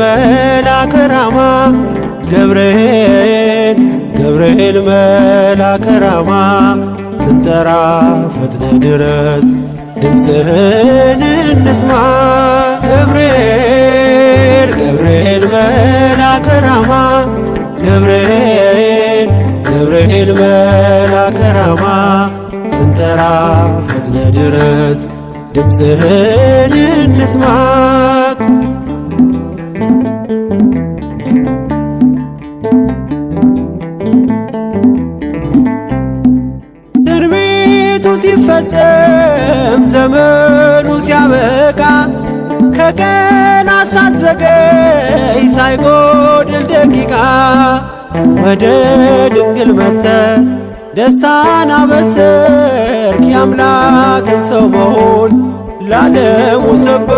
መልአከ ራማ ገብርኤል ገብርኤል መልአከ ራማ ስንጠራ ፈጥነ ድረስ ድምፅህን እንስማ። ገብርኤል ገብርኤል መልአከ ራማ ገብርኤል ገብርኤል መልአከ ራማ ስንጠራ ፈጥነ ድረስ ድምፅህን እንስማ። ትንቢቱ ሲፈጸም ዘመኑ ሲያበቃ ከቀናት ሳትዘገይ ሳይጎድል ደቂቃ ወደ ድንግል መጥተ ደስታን አበሰርክ የአምላክን ሰው መሆን ለዓለሙ ሰብክ።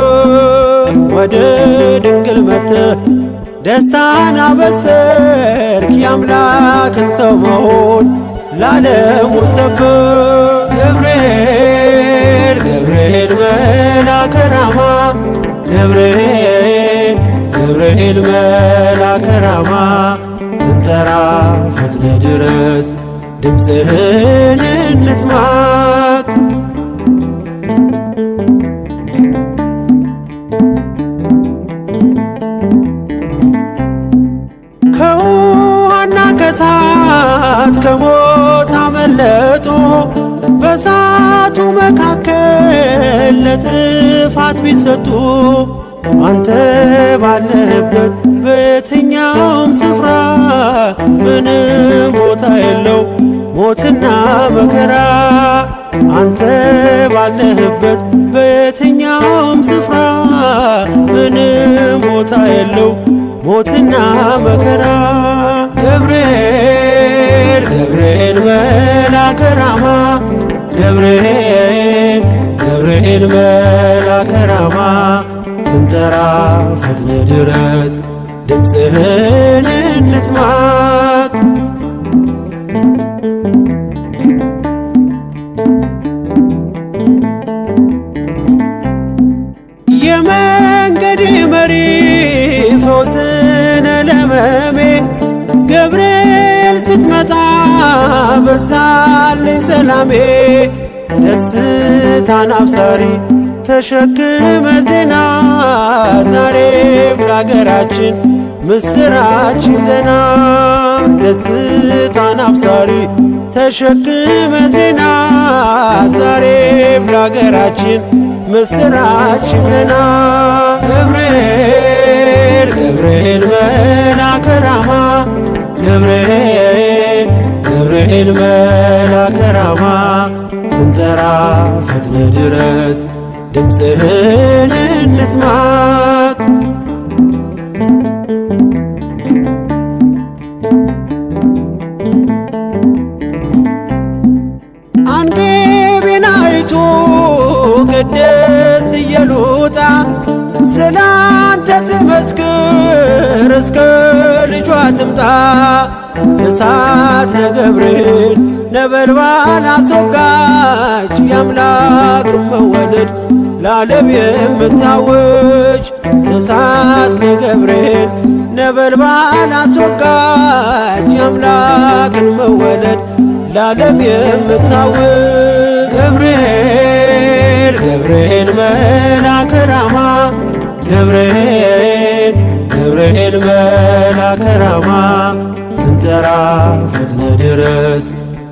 ወደ ድንግል መጥተ ደስታን አበሰርክ የአምላክን ሰው መሆን ለዓለሙ ሰብክ። ገብርኤል ገብርኤል መልአከ ራማ ገብርኤል ገብርኤል መልአከ ራማ ስንጠራ ፈጥነ ድረስ ድምፅህን እንስማ። ከውሃና ከእሳት ከሞት አመለጡ በእሳቱ መካከል ለጥፋት ቢሰጡ አንተ ባለህበት በየትኛውም ስፍራ ምንም ቦታ የለው ሞትና መከራ። አንተ ባለህበት በየትኛውም ስፍራ ምንም ቦታ የለው ሞትና መከራ። ገብርኤል ገብርኤል መልአከ ራማ ገብርኤል ገብርኤል መልአከ ራማ ስንጠራ ፈጥነ ድረስ ድምፅህን እንስማ። የመንገዴ መሪ ፈውስነ ለሕመሜ ገብርኤል ስትመጣ በዛልኝ ሰላሜ። ደስታን አብሳሪ ተሸክመ ዜና ዛሬም ለአገራችን ምስራች ዜና። ደስታን አብሳሪ ተሸክመ ዜና ዛሬም ለአገራችን ምስራች ዜና። ገብርኤል ገብርኤል መልአከ ራማ ገብርኤል ገብርኤል መልአከ ራማ ስንጠራ ፈጥነ ድረስ ድምፅህን እንስማ። አንገቤን አይቶ ቅድስት ኢየሉጣ ስላንተ ትመስክር እስከ ልጇ ትምጣ። እሳት ነገብርኤል ነበልባል አስወጋች የአምላክ መወለድ ለዓለም የምታወጅ። እሳት ነገብርኤል ነበልባል አስወጋች የአምላክን መወለድ ለዓለም የምታወጅ። ገብርኤል ገብርኤል መልአከ ራማ ገብርኤል ገብርኤል መልአከ ራማ ስንጠራ ፈጥነ ድረስ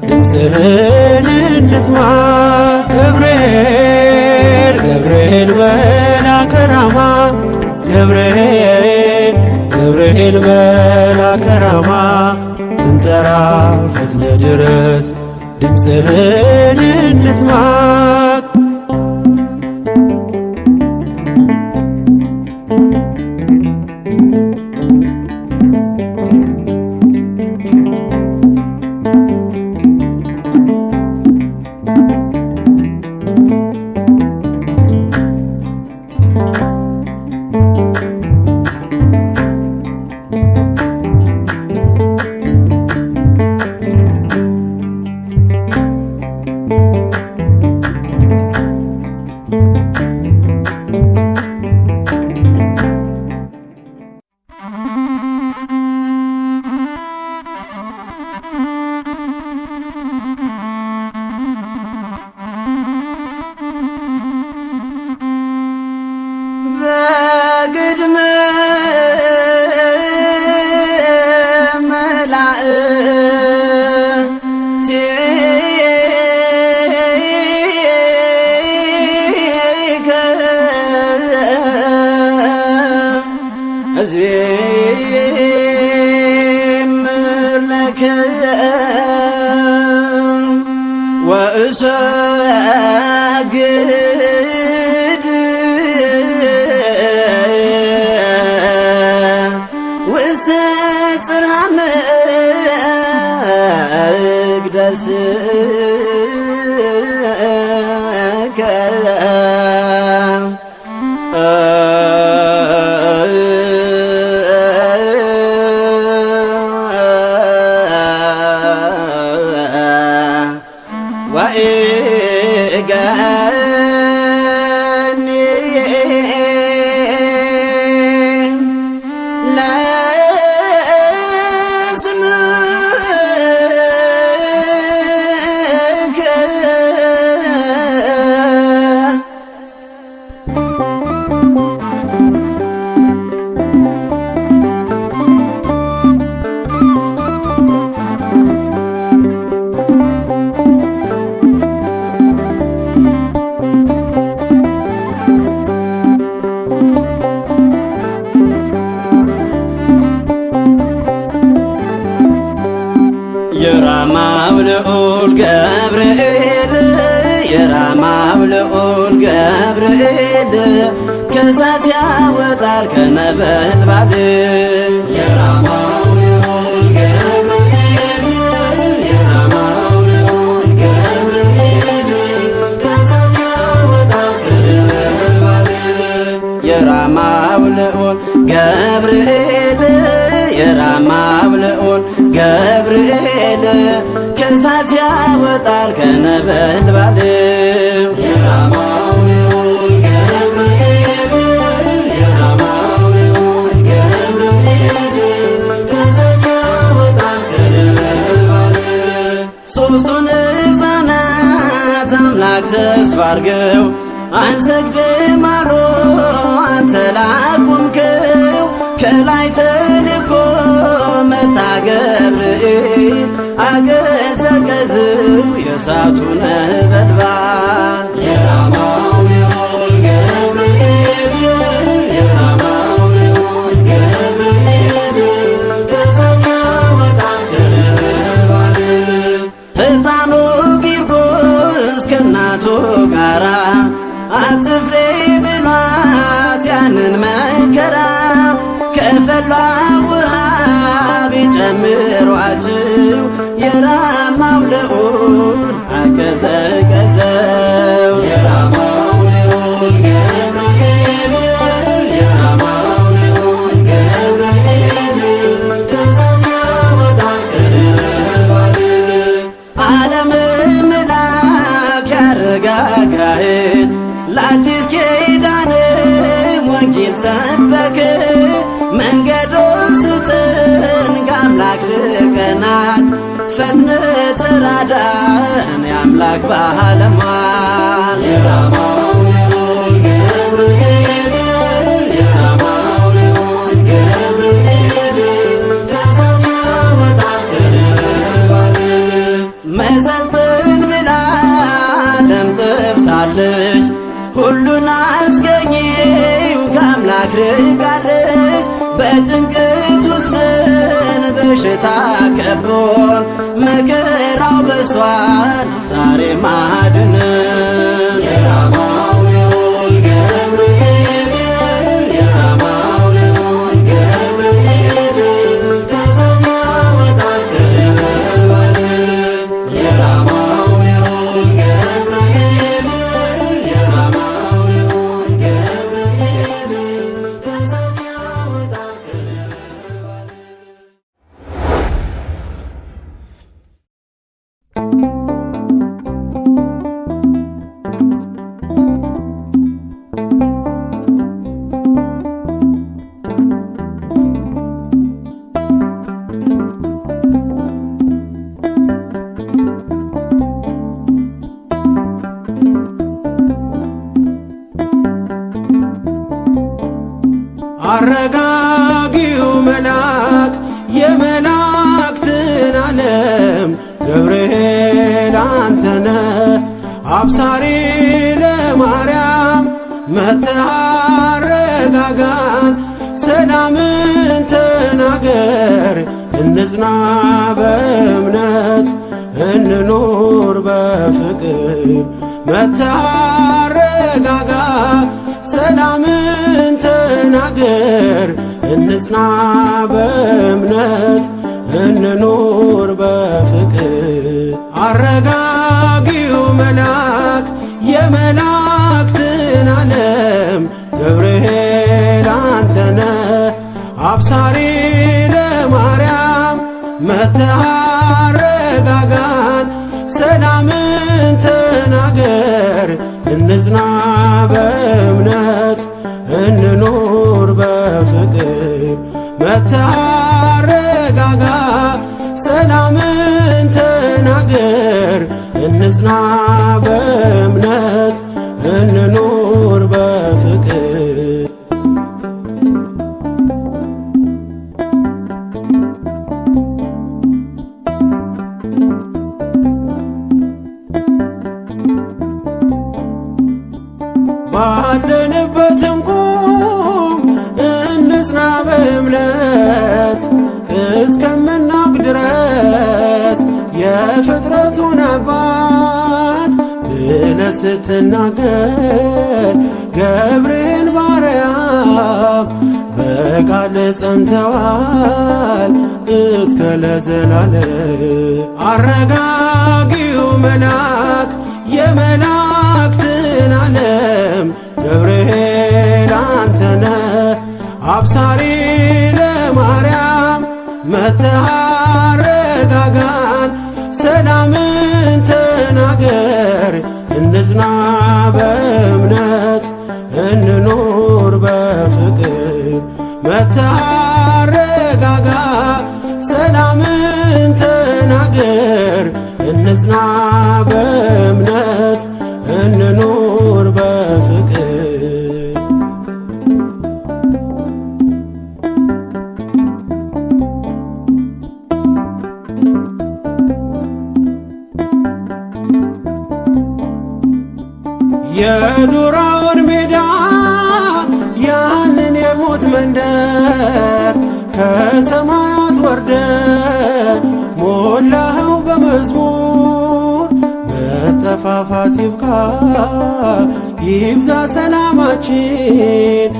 ድምፅህን እንስማ። ገብርኤል ገብርኤል መልአከ ራማ ገብርኤል ገብርኤል መልአከ ራማ ስንጠራ ፈጥነ ድረስ ድምፅህን እንስማ። ወእሰግድ ውስተ ጽርሐ መቅደስከ ወእገኒ ለስምከ የራማው ልዑል ገብርኤል የራማው ልዑል ገብርኤል ከእሳት ያወጣል ከነበልባል የራማው ልዑል ገብርኤል የራማው ልዑል ገብርኤል ከእሳት ያወጣል ከነበልባል የራማው ልዑል ገብርኤል የራማው ልዑል ገብርኤል ከእሳት ያወጣል ከነበልባል የራማው ልዑል ገብርኤል የራማው ልዑል ገብርኤል ከእሳት ያወጣል ከነበልባል ሦስቱን ሕፃናት አምላክ ተስፋ አርገው አንሰግድም አሉ አንተ ላቁምከው ከላይ ተልኮ መጣ ገብርኤል አገዘገዝው የእሳቱ ነበልባል የራማው ልዑል ገብርኤል የራማው ልዑል ገብርኤል ከእሳት ያወጣል ከነበልባል ሕፃኑ ቂርቆስ ከእናቱ ጋራ አትፍሬ ብሏት ያንን መከራ ከፈላ ውሃ ቢጨምሯቸው የራማው ልዑል አቀዘቀዘው የራማው ልዑል ገብርኤል የራማው ልዑል ገብርኤል ከእሳት ያወጣል ከነበልባል ዓለም ምላክ ያረጋጋህን ለአዲስ ኪዳንም ወንጌል ሰበክ መንገዱን ስተን ከአምላክ ልቀናል ፈጥነ ተራዳን የአምላክ ባለሟል የራማው ልዑል ገብርኤል የራማው ልዑል ገብርኤል ከእሳት ያወጣል ከነበልባል መሰልጥን ብላ ዓለም ጠፍታለች ሁሉን አስገኘው ከአምላክ ርቃለች በጭንቀት ውስጥ ነን በሽታ ከቦን መከራው በሷል ዛሬ ማድነን የራማው ልዑል ገብርኤል የራማው ልዑል ገብርኤል ከእሳት ያወጣል ከነበልባል የራማው ልዑል ገብርኤል የራማው ልዑል ገብርኤል ከእሳት ያወጣል ከነበልባል አረጋጊው መልአክ የመላእክትን ዓለም ገብርኤል አንተነ አብሳሪ ለማርያም መጥተህ አረጋጋን ሰላምን ተናገር እንጽና በእምነት እንኑር በፍቅር መታረጋጋ ሰላምን ተናገር እንጽና በእምነት እንኑር በፍቅር አረጋጊው መልአክ የመላእክትን ዓለም ገብርኤል አንተነ አብሳሪ ለማርያም መጥተህ አረጋጋን ሰላምን ተናገር እንጽና በእምነት እንኑር በፍቅር መጥተህ አረጋጋ ሰላምን ተናገር እንጽና በእምነት እንኑር በፍቅር ባለንበት እንቁም እንጽና በእምነት እስከምናውቅ ድረስ የፍጥረቱን አባት ብለህ ስትናገር ገብርኤል ባርያም በቃል ጸንተዋል እስከ ለዘላለም አረጋጊው መልአክ የመላእክትን ዓለም ገብርኤል አንተነ አብሳሪ ለማርያም መጥተህ አረጋጋን ሰላምን ተናገር እንጽና በእምነት እንኑር በፍቅር መጥተህ አረጋጋ ሰላምን ተናገር እንጽና በእምነት እንኑር በፍቅር የዱራውን ሜዳ ያንን የሞት መንደር ከሰማያት ወርደ ሞላኸው በመዝሙር መጠፋፋት ይብቃ ይብዛ ሰላማችን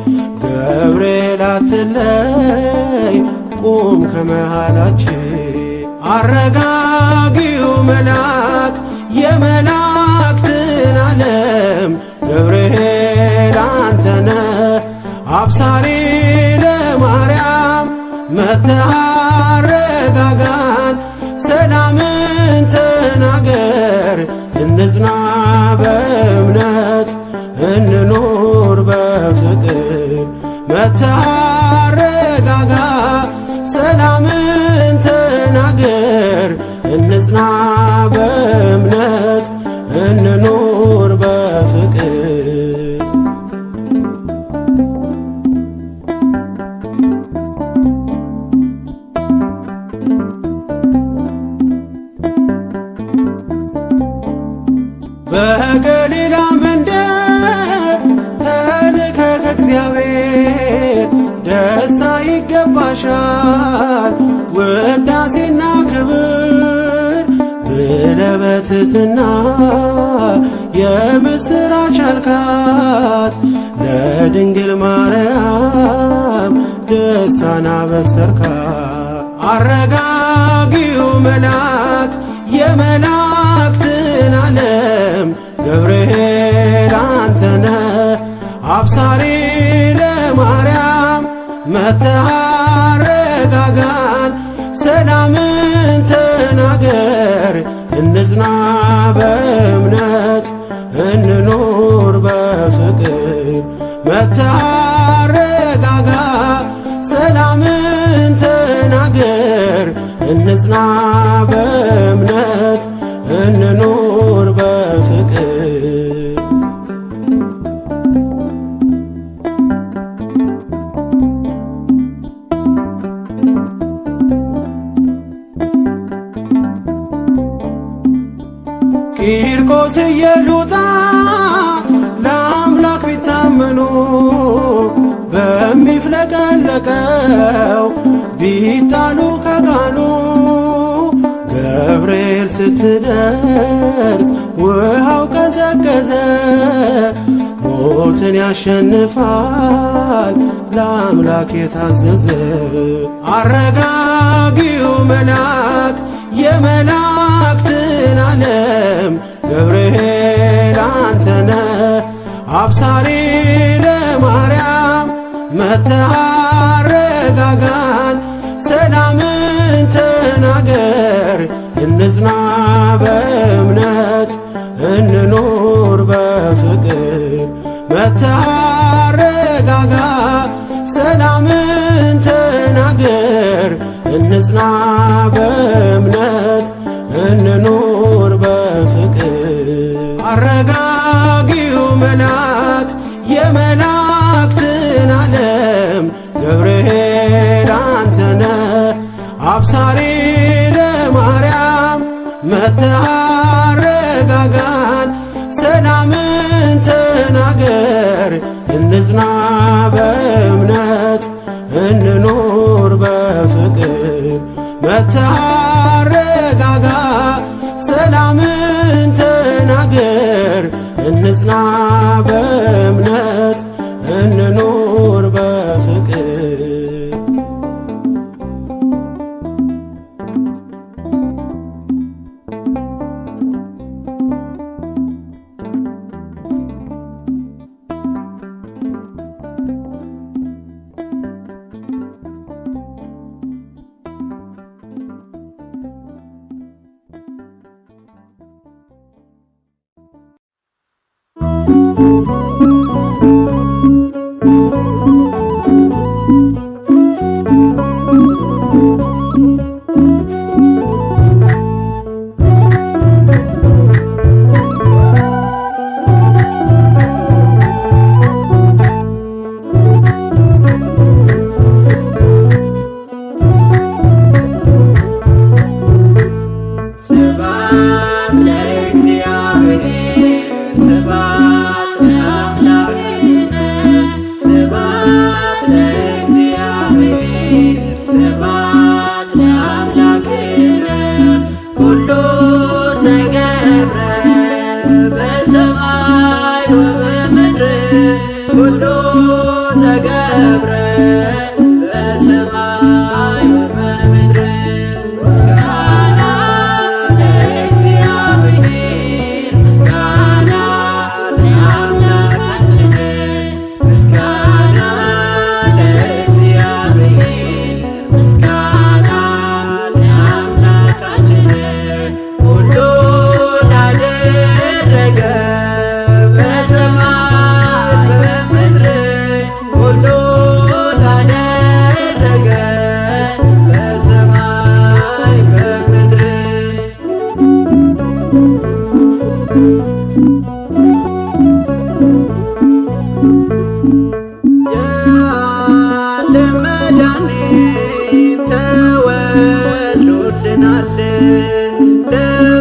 ገብርኤል አትለይ ቁም ከመሃላችን አረጋጊው መልአክ የመላእክትን ዓለም ገብርኤል አንተነ አብሳሪ ለማርያም መጥተህ አረጋጋን ሰላምን ተናገር እንጽና በእምነት እንኑር በፍቅር መጥተህ አረጋጋ ሰላምን ተናገር እንጽና በእምነት እንኑር በፍቅር በገሊላ መንደር ተልከ ከእግዚአብሔር ደስታ ይገባሻል ውዳሴና ክብር ብለህ በትሕትና የምስራች አልካት ለድንግል ማርያም ደስታን አበሰርካት አረጋጊው መልአክ የመላእክትን ዓለም ገብርኤል አንተነ አብሳሪ ለማርያም መጥተህ አረጋጋን ሰላምን ተናገር እንጽና በእምነት እንኑር በፍቅር መጥተህ አረጋጋ ሰላምን ተናገር እንጽና በእምነት እንኑር በፍቅር ቂርቆስ ኢየሉጣ ለአምላክ ቢታመኑ በሚፍለቀለቀው ቢጣሉ ከጋኑ ገብርኤል ስትደርስ ሞትን ያሸንፋል ለአምላክ የታዘዘ። አረጋጊው መልአክ የመላእክትን ዓለም ገብርኤል አንተነ አብሳሪ ለማርያም መጥተህ አረጋጋን። ሰላምን ተናገር እንጽና በእምነት እንኑር በፍቅር። መጥተህ አረጋጋ ሰላምን ተናገር እንጽና በእምነት እንኑር በፍቅር። አረጋጊው መልአክ የመላእክትን ዓለም ገብርኤል አንተነ አብሳሪ ለማርያም መጥተህ አረጋጋን። ሰላምን ተናገር እንጽና በእምነት እንኑር በፍቅር። መጥተህ አረጋጋ ሰላምን ተናገር እንጽና በእምነት እንኑር በፍቅር።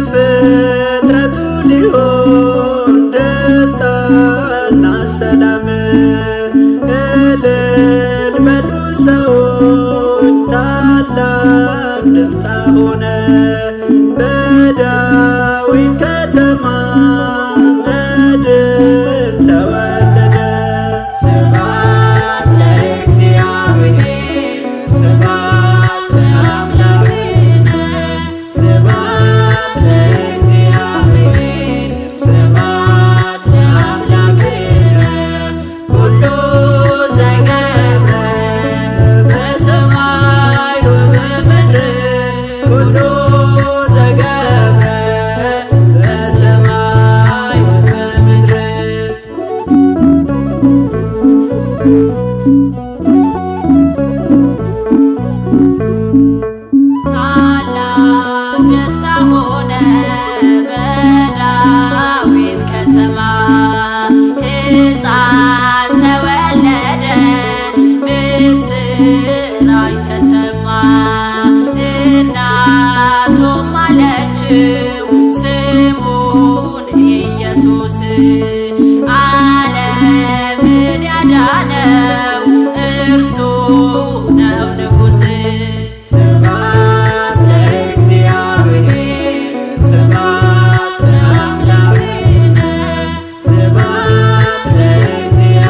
ለፍጥረቱ ሊሆን ደስታና ሰላም እልል በሉ ሰዎች ታላቅ ደስታ ሆነ በዳዊት ከተማ መድን ተወለደ። ስብሐት ለእግዚአብሔር ስብሐት ለአምላክነ ስብሐት ለእግዚአብሔር ስብሐት ለአምላክነ ኩሉ ዘገብረ በሰማይ ወበምድር ኩሉ ዘገብረ በሰማይ ወበምድር ታላቅ ደስታ ሆነ በዳዊት ከተማ ሕፃን ተወለደ ምስራች ተሰማ። እናቱም አለችው ስሙን ኢየሱስ ዓለምን ያዳነው እርሱ ነው ንጉሥ። ስብሐት ለእግዚአብሔር ስብሐት ለአምላክነ ስብሐት ለእግዚአብሔር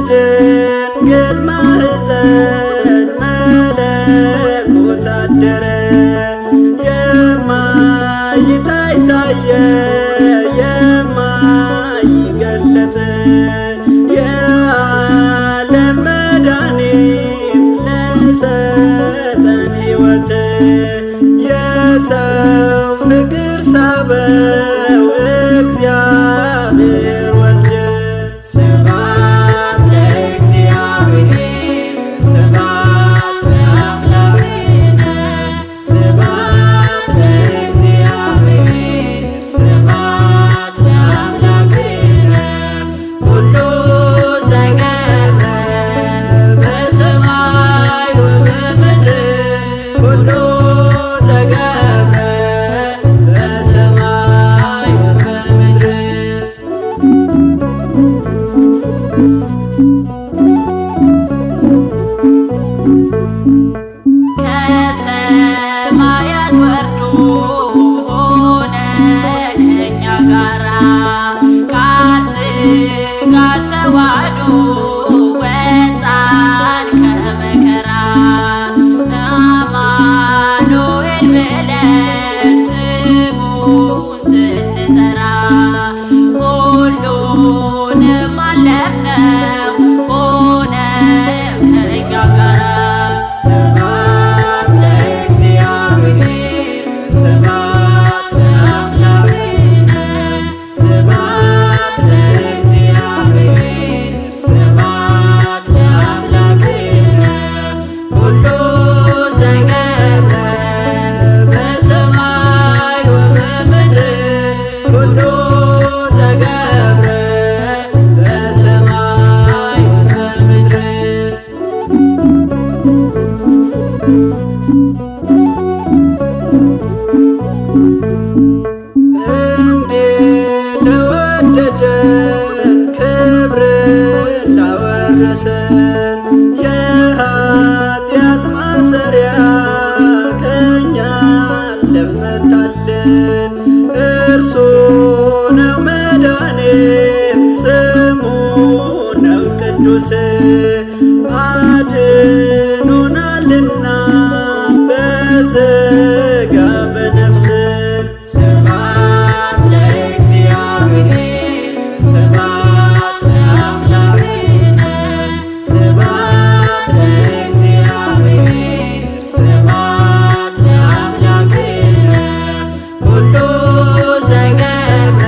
ድንግል ማኅፀን መለኮት አደረ። የማይታይ ታየ የማይገለጥ የዓለም መድኃኒት ለሰጠን ሕይወት የሰው ፍቅር ሳበው እግዚአብሔር ወልድ። ስብሐት ለእግዚአብሔር ስብሐት ለአምላክነ ስብሐት ለእግዚአብሔር ስብሐት ለአምላክነ ኩሉ ዘገብረ በሰማይ ወበምድር ኩሉ ዘገብረ በሰማይ ወበምድር ከሰማያት ወርዶ ሆነ ከእኛ ጋራ ቃል ሥጋን ተዋህዶ ወጣን ከመከራ አማኑኤል ብለን ስሙን ስንጠራ ሁሉንም አለፍነው ሆነ ከእኛ ጋራ። ስብሐት ለእግዚአብሔር ስብሐት ለአምላክነ ስብሐት ለእግዚአብሔር ስብሐት ለአምላክነ ኩሉ ዘገብረ በሰማይ ወበምድር ኩሉ ዘገብረ በሰማይ ወበምድር እንዲህ ለወደደን ክብርን ላወረሰን የኃጢአት ማሰሪያ ከእኛ ለፈታልን እርሱ ነው መድኃኒት ስሙ ነው ቅዱስ አድኖናልና በሥጋ በነፍስ። ስብሐት ለእግዚአብሔር ስብሐት ለአምላክነ ስብሐት ለእግዚአብሔር ስብሐት ለአምላክነ ኩሉ ዘገብረ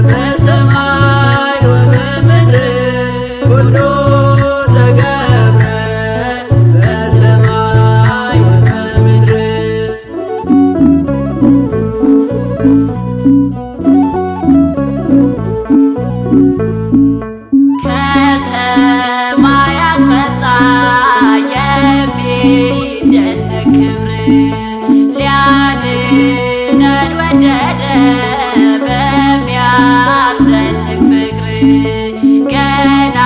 በሰማይ ወበምድር ኩሉ ዘገብረ በሰማይ ወበምድር ከሰማያት መጣ የሚደነቅ ክብር ሊያድነን ወደደ በሚያስደንቅ ፍቅር ገና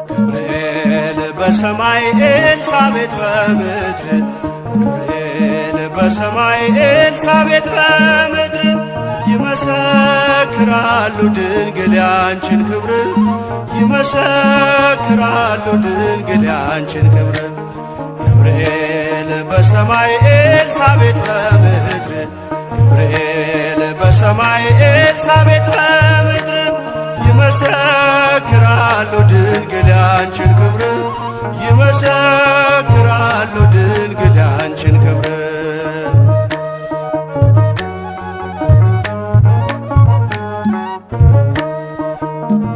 ገብርኤል በሰማይ ኤልሳቤጥ በምድር ገብርኤል በሰማይ ኤልሳቤጥ በምድር ይመሰክራሉ ድንግል ያንቺን ክብር ይመሰክራሉ ድንግል ያንቺን ክብር ገብርኤል በሰማይ ኤልሳቤጥ በምድር ገብርኤል በሰማይ ኤልሳቤጥ በምድር ይመሰክራሉ ድንግል ያንቺን ክብር ይመሰክራሉ ድንግል ያንቺን ክብር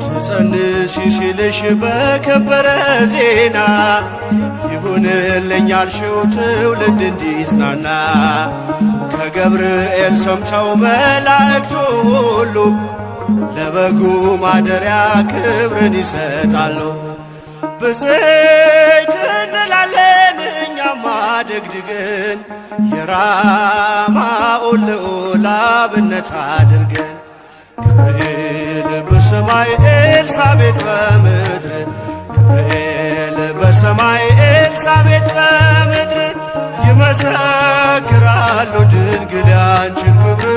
ትጸንሲ ሲልሽ በከበረ ዜና ይሁንልኝ ያልሽው ትውልድ እንዲጽናና ከገብርኤል ሰምተው መላእክቱ ሁሉ ለበጉ ማደሪያ ክብርን ይሰጣሉ። ብፅዕት እንላለን እኛማ ደግድገን የራማውን ልዑል አብነት አድርገን ገብርኤል በሰማይ ኤልሳቤጥ በምድር ገብርኤል በሰማይ ኤልሳቤጥ በምድር ይመሰክራሉ ድንግል ያንቺን ክብር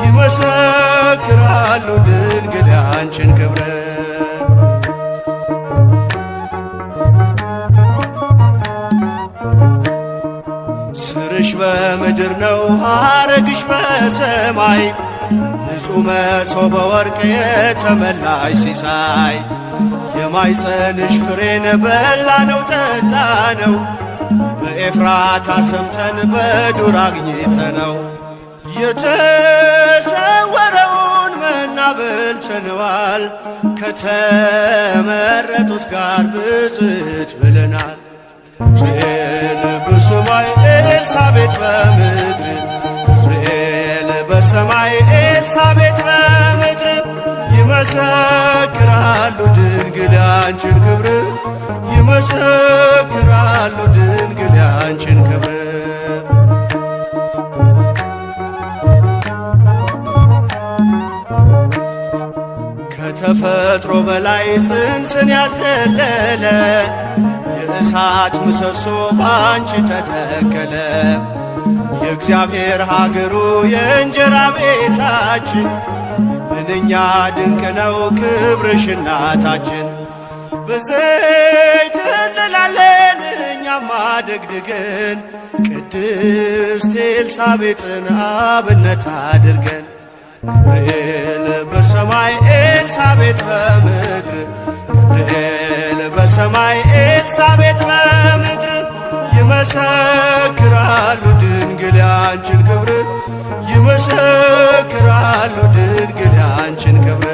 ይመሰክራሉ ድንግል ያንቺን ክብር ስርሽ በምድር ነው ሐረግሽ በሰማይ ንጹሕ መሶበ ወርቅ የተመላሽ ሲሳይ የማይጸንሽ ፍሬን በላነው ጠጣነው በኤፍራታ ሰምተን በዱር አግኝተነው የተሰወረውን መና በልተነዋል ከተመረጡት ጋር ብፅዕት ብለናል። ገብርኤል በሰማይ ኤልሳቤጥ በምድር ገብርኤል በሰማይ ኤልሳቤጥ በምድር ይመሰክራሉ ድንግል ያንቺን ክብር ይመሰክራሉ ድንግል ያንቺን ክብር ከተፈጥሮ በላይ ጽንስን ያዘለለ የእሳት ምሰሶ ባንቺ ተተከለ የእግዚአብሔር ሀገሩ የእንጀራ ቤታችን ምንኛ ድንቅ ነው ክብርሽ እናታችን ብፅዕት እንላለን እኛማ ደግድገን ቅድስት ኤልሳቤጥን አብነት አድርገን ገብርኤል በሰማይ ኤልሳቤጥ በምድር ገብርኤል በሰማይ ኤልሳቤጥ በምድር ይመሰክራሉ ድንግል ያንቺን ክብር ይመሰክራሉ ድንግል ያንቺን ክብር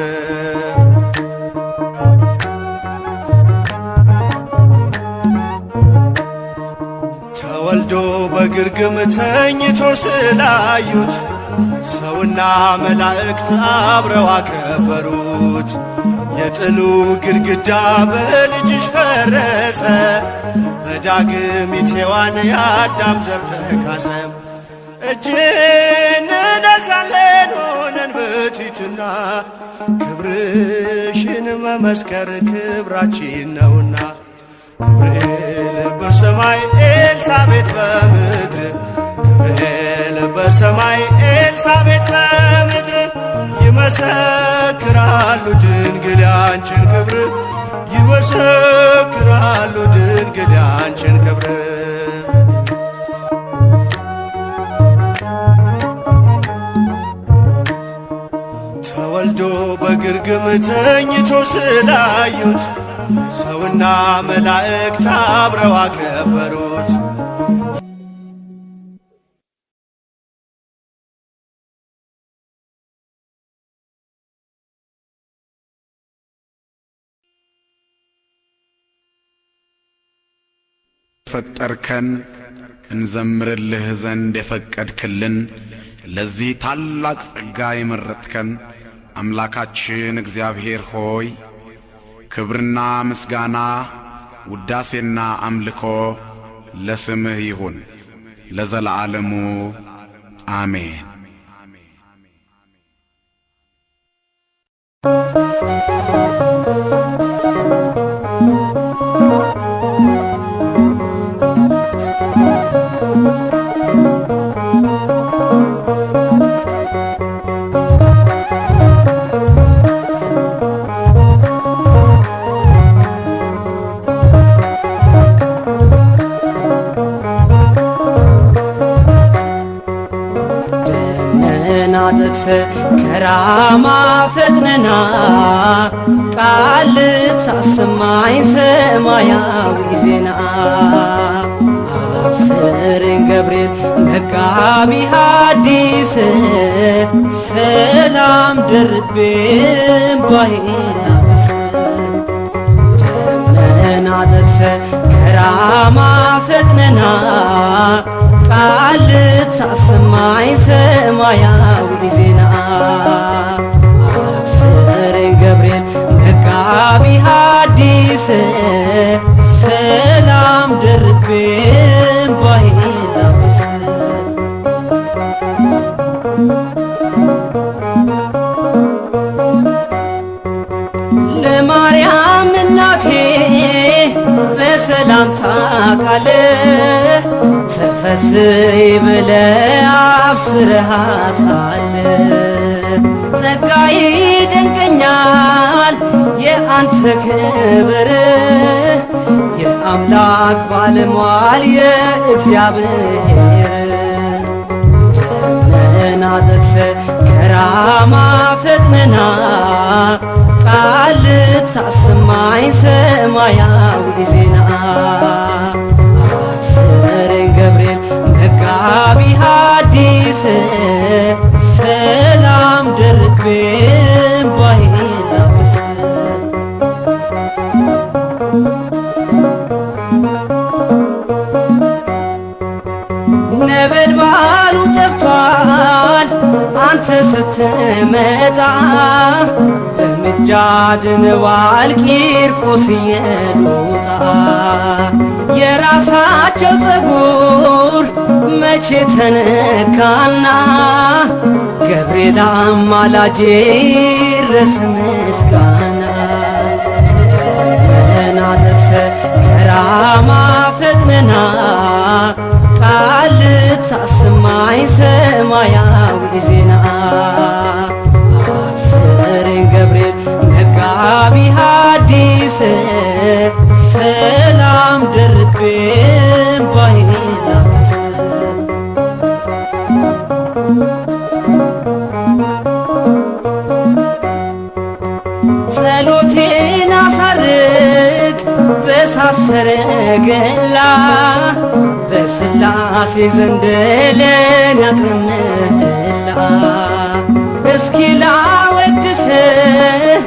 ተወልዶ በግርግም ተኝቶ ስላዩት ሰውና መላእክት አብረው አከበሩት የጥሉ ግድግዳ በልጅሽ ፈረሰ በዳግሚት ሔዋን የአዳም ዘር ተካሰ እጅ እንነሳለን ሆነን በትሕትና ክብርሽን መመስከር ክብራችን ነውና ገብርኤል በሰማይ ኤልሳቤጥ በምድር ገብርኤል በሰማይ ኤልሳቤጥ በምድር ይመሰክራሉ ድንግል ያንቺን ክብር ይመሰክራሉ ድንግል ያንቺን ክብር ተወልዶ በግርግም ተኝቶ ስላዩት ሰውና መላእክት አብረው አከበሩት ፈጠርከን እንዘምርልህ ዘንድ የፈቀድክልን ለዚህ ታላቅ ጸጋ የመረጥከን አምላካችን እግዚአብሔር ሆይ ክብርና ምስጋና ውዳሴና አምልኮ ለስምህ ይሁን ለዘለዓለሙ አሜን። ከራማ ፈጥነና ቃል ልታሰማኝ ሰማያዊ ዜና አብስረኝ ገብርኤል መጋቢ ሐዲስ ሰላም ደርቤ እምባዬን ላብስ ደመና ጠቅሰ ከራማ ፈጥነና ቃል ልታሰማኝ ሰማያዊ ዜና አብስረኝ ገብርኤል መጋቢ ሐዲስ ሰላም ደርቤ እምባዬን ላብስ ለማርያም እናቴ በሰላምታ ቃል ተፈሥሒ ብለህ አብስረሃታል። ጸጋዬ ይደንቀኛል የአንተ ክብር የአምላክ ባለሟል የእግዚአብሔር ደመና ጠቅሰ ከራማ ፈጥነና ቃል ልታሰማኝ ሰማያዊ ዜና አብስረኝ ገብርኤል መጋቢ ሐዲስ ሰላም ደርቤ እምባዬን ላብስ ነበልባሉ ጠፍቷል አንተ ስትመጣ በምልጃ ድነዋል ቂርቆስ ኢየሉጣ የራሳቸው ፀጉር መቼ ተነካና ገብርኤል አማላጄ ይድረስ ምስጋና ደመና ጠቅሰ ከራማ ፈጥነና ቃል ልታሰማኝ ሰማያዊ ዜና አብስረኝ ገብርኤል መጋቢ ሐዲስ ሰላም ደርቤ እምባዬን ላብስ ጸሎቴን አሳርግ በእሳት ሰረገላ በሥላሴ ዘንድ ለኔ አቅርብላ እስኪ ላወድስህ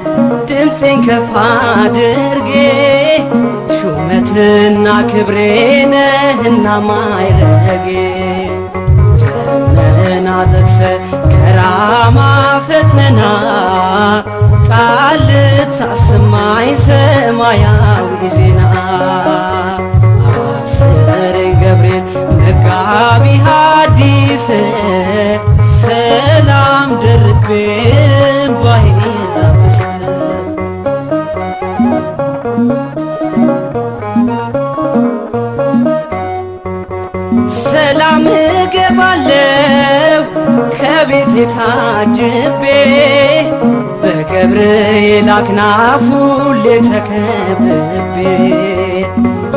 ድምፄን ከፍ አድርጌ ሹመትና ክብሬ ነህና ማዕረጌ ደመና ጠቅሰ ከራማ ፈጥነና ቃል ልታሰማኝ ሰማያዊ ዜና አብስረኝ ገብርኤል መጋቢ ሐዲስ ሰላም ደርቤ እምባዬን ላብስ ሰላም እገባለሁ ከቤቴ ታጅቤ በገብርኤል አክናፍ ሁሌ ተከብቤ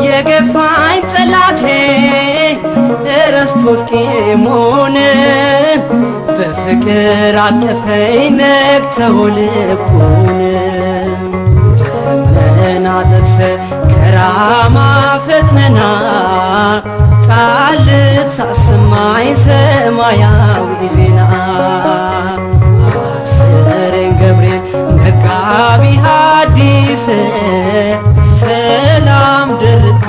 የገፋኝ ጠላቴ ረስቶት ቂሙን በፍቅር አቀፈኝ ነክተው ልቡን ደመና ጠቅሰ ከራማ ፈጥነና ቃል ልታሰማኝ ሰማያዊ ዜና አብስረኝ ገብርኤል መጋቢ ሐዲስ ሰላም ደርቤ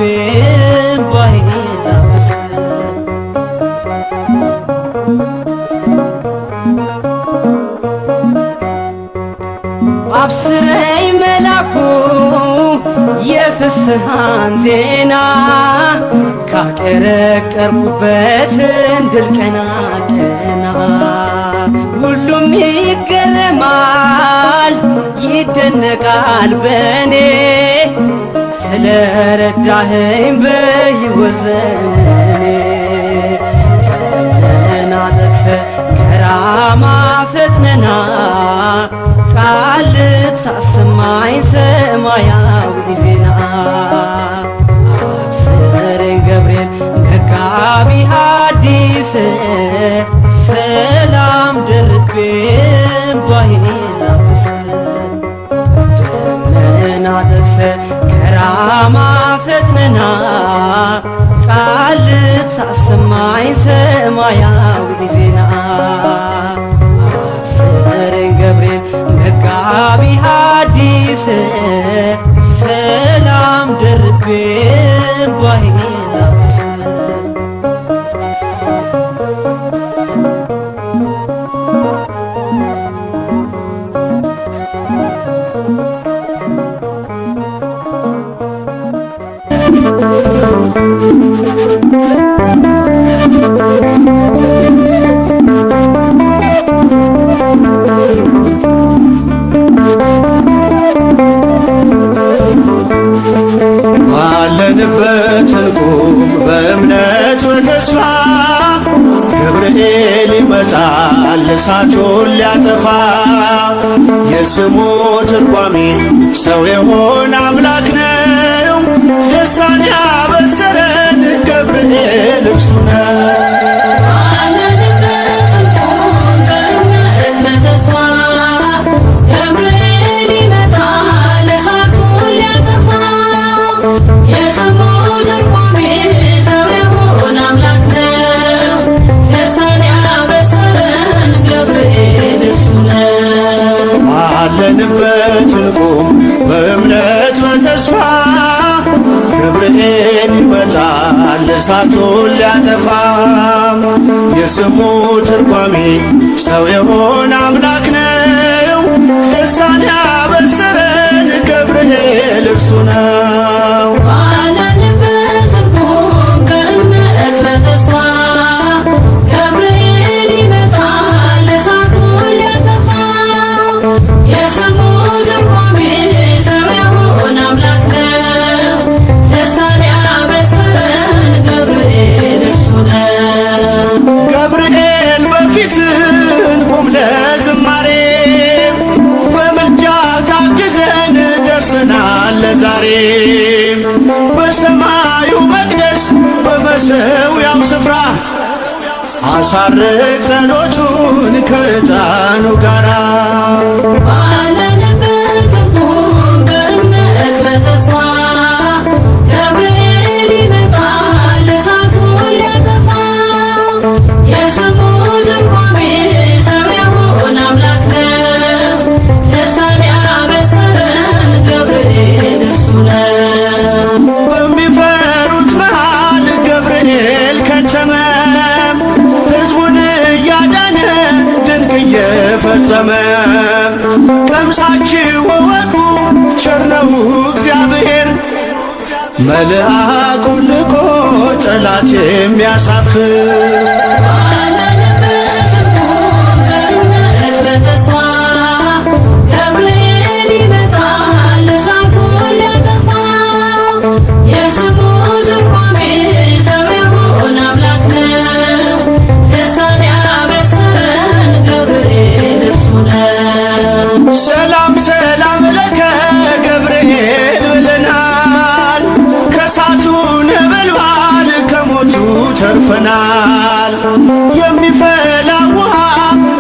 እምባዬን ላብስ አብስረኝ መላኩ የፍስሐ ዜና ካቀረቀርኩበት እንድል ቀና ቀና ሁሉም ይገረማል ይደነቃል በኔ ስለረዳኸኝ በሕይወት ዘመኔ ደመና ጠቅሰህ ከራማ ፈጥነና ቃል ልታሰማኝ ሰማያዊ ዜና አብስረኝ ገብርኤል መጋቢ ሐዲስ ሰላም ደርቤ እንባዬን ላብስ ደመና ጠቅሰህ ከራማ ፈጥነና ቃል ልታሰማኝ ሰማያዊ ዜና አብስረኝ ገብርኤል መጋቢ ሐዲስ ሰላም ደርቤ እንባዬን ላብስ ባለንበት እንቁም በእምነት በተስፋ ገብርኤል ይመጣል እሳቱን ሊያጠፋ የስሙ ትርጓሜ ሰው የሆነ አምላክ ነው ደስታን ያበሰረን ገብርኤል እርሱ ነው። ባለንበት እንቁም በእምነት በተስፋ ገብርኤል ይመጣል እሳቱን ሊያጠፋ የስሙ ትርጓሜ ሰው የሆነ አምላክ ነው ደስታን ያበሰረን ገብርኤል እርሱ ነው። ባለንበት እንቁም በእምነት በተስፋ ገብርኤል ይመጣል እሳቱን ሊያጠፋ የስሙ ትርጓሜ ሰው የሆነ አምላክ ነው ደስታን ያበሰረን ገብርኤል እርሱ ነው። ገብርኤል በፊት እንቁም ለዝማሬ በምልጃ ታግዘን ደርሰናል ለዛሬ በሰማዩ መቅደስ በመሠዊያው ስፍራ አሳርግ ጸሎቱን ከዕጣኑ ጋራ ባለንበት እንቁም በእምነት በተስፋ ገብርኤል ይመጣል እሳቱን ሊያጠፋ የስሙ ትርጓሜ ሰው የሆነ አምላክ ነው ደስታን ያበሰረን ገብርኤል እርሱ ነው። በሚፈሩት መሃል ገብርኤል ከተመ ሕዝቡን እያዳነ ድንቅ እየፈጸመ ቀምሳችሁ እወቁ ቸር ነው እግዚአብሔር መልአኩን ልኮ ጠላት የሚያሳፍር ባለንበት እንቁም በእምነት በተስፋ ገብርኤል ይመጣል እሳቱን ሊያጠፋ የስሙ ትርጓሜ ሰው የሆነ አምላክ ነው ደስታን ያበሰረን ገብርኤል እርሱ ነው። ሰላም ሰላም ለከ ገብርኤል ብለናል ከእሳቱ ነበልባል ከሞቱ ተርፈናል የሚፈላ ውሃ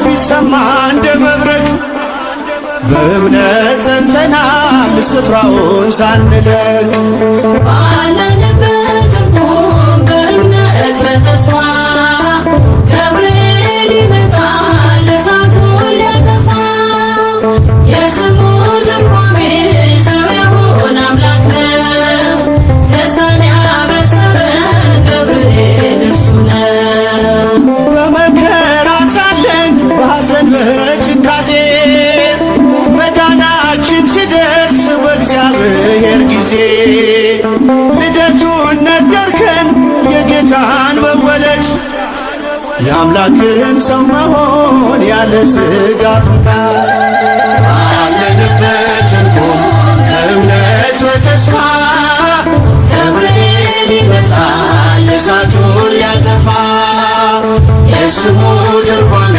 ቢሰማ እንደ መብረቅ በእምነት ጸንተናል ስፍራውን ሳንለቅ ባለንበት እንቁም በእምነት በተስፋ ገብርኤል ይመጣል እሳቱን ሊያጠፋ የስሙ ትርጓሜ ሰው የሆነ አምላክ ነው ደስታን ያበሰረን ገብርኤል እርሱ ነው። በመከራ ሳለን በሐዘን በትካዜ መዳናችን ሲደርስ በእግዚአብሔር ጊዜ ምስጢሩን ነገርከን የጌታን መወለድ የአምላክን ሰው መሆን ያለ ሥጋ ፈቃድ ባለንበት እንቆም በእምነት በተስፋ ገብርኤል ይመጣል እሳቱን ሊያጠፋ የስሙ ትርጓሜ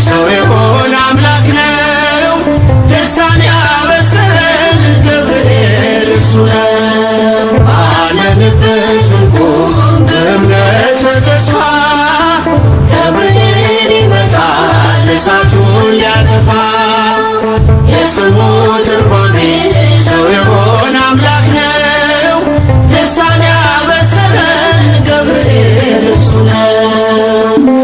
ሰው የሆነ አምላክ ነው ደስታን ያበሰረን ገብርኤል እርሱ ነው። ባለንበት እንቆም በእምነት በተስፋ ገብርኤል ይመጣል እሳቱን ሊያጠፋ የስሙ ትርጓሜ ሰው የሆነ አምላክ ነው ደስታን ያበሰረን ገብርኤል እርሱ ነው።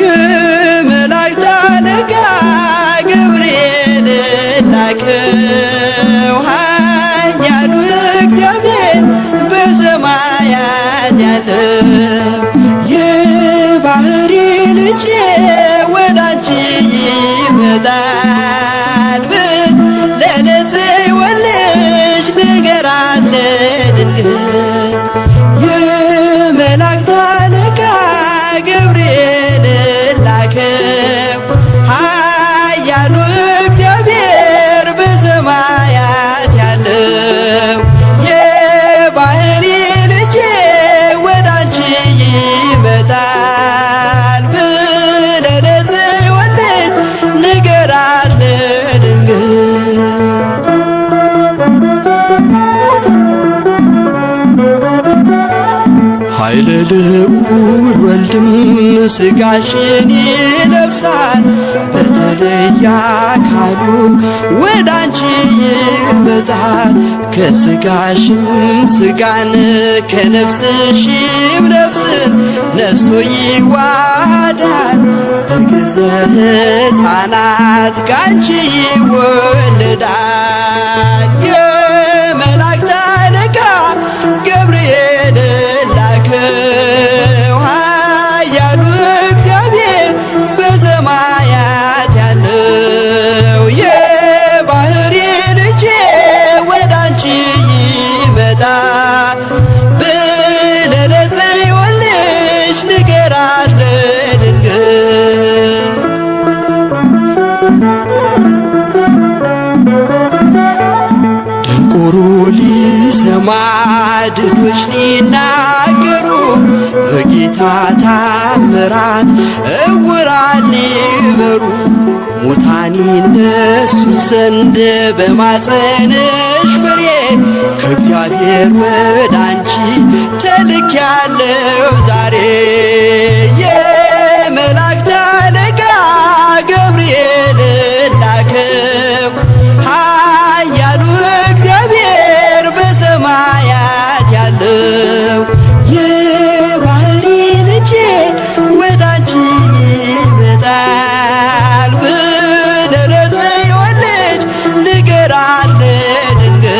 የመላእክት አለቃ ገብርኤል ላከው ኃያሉ እግዚአብሔር በሰማያት ያለው የባሕሪ ልጅ ወዳንቺ ይመጣል ለጽዮን ንገራት ለድንግል የመላእክት አለቃ ገብርኤል ላከው ኃያሉ እግዚአብሔር በሰማያት ያለው የባሕሪ ልጅ ወዳንቺ ይመጣል ለጽዮን ንገራት ለድንግል ኃይለ ልዑል ወልድም ሥጋሽን ይለብሳል በተለየ አካሉ ወዳንቺ ይመጣል ከሥጋሽም ሥጋን ከነፍስሽም ነፍስን ነስቶ ይዋሃዳል በገዘ ሕፃናት ካንቺ ይወለዳል የመላእክት አለቃ ገብርኤል ላከው ኃያሉ እግዚአብሔር በሰማያት ያለው የባሕሪ ልጅ ወዳንቺ ይመጣል ለጽዮን ልጅ ንገራት ለድንግል ደንቆሮ ሊሰማ ድዶች ሊናገሩ በጌታ ታምራት ዕውራን ሊበሩ ሙታን ይነሱ ዘንድ በማፀንሽ ፍሬ ከእግዚአብሔር ወዳንቺ ተልኬያለሁ ዛሬ የመላእክት አለቃ ገብርኤል ላከው ኃያሉ እግዚአብሔር በሰማያት ያለው የባሕሪ ልጅ ወዳንቺ ይመጣል ለጽዮን ልጅ ንገራት ለድንግል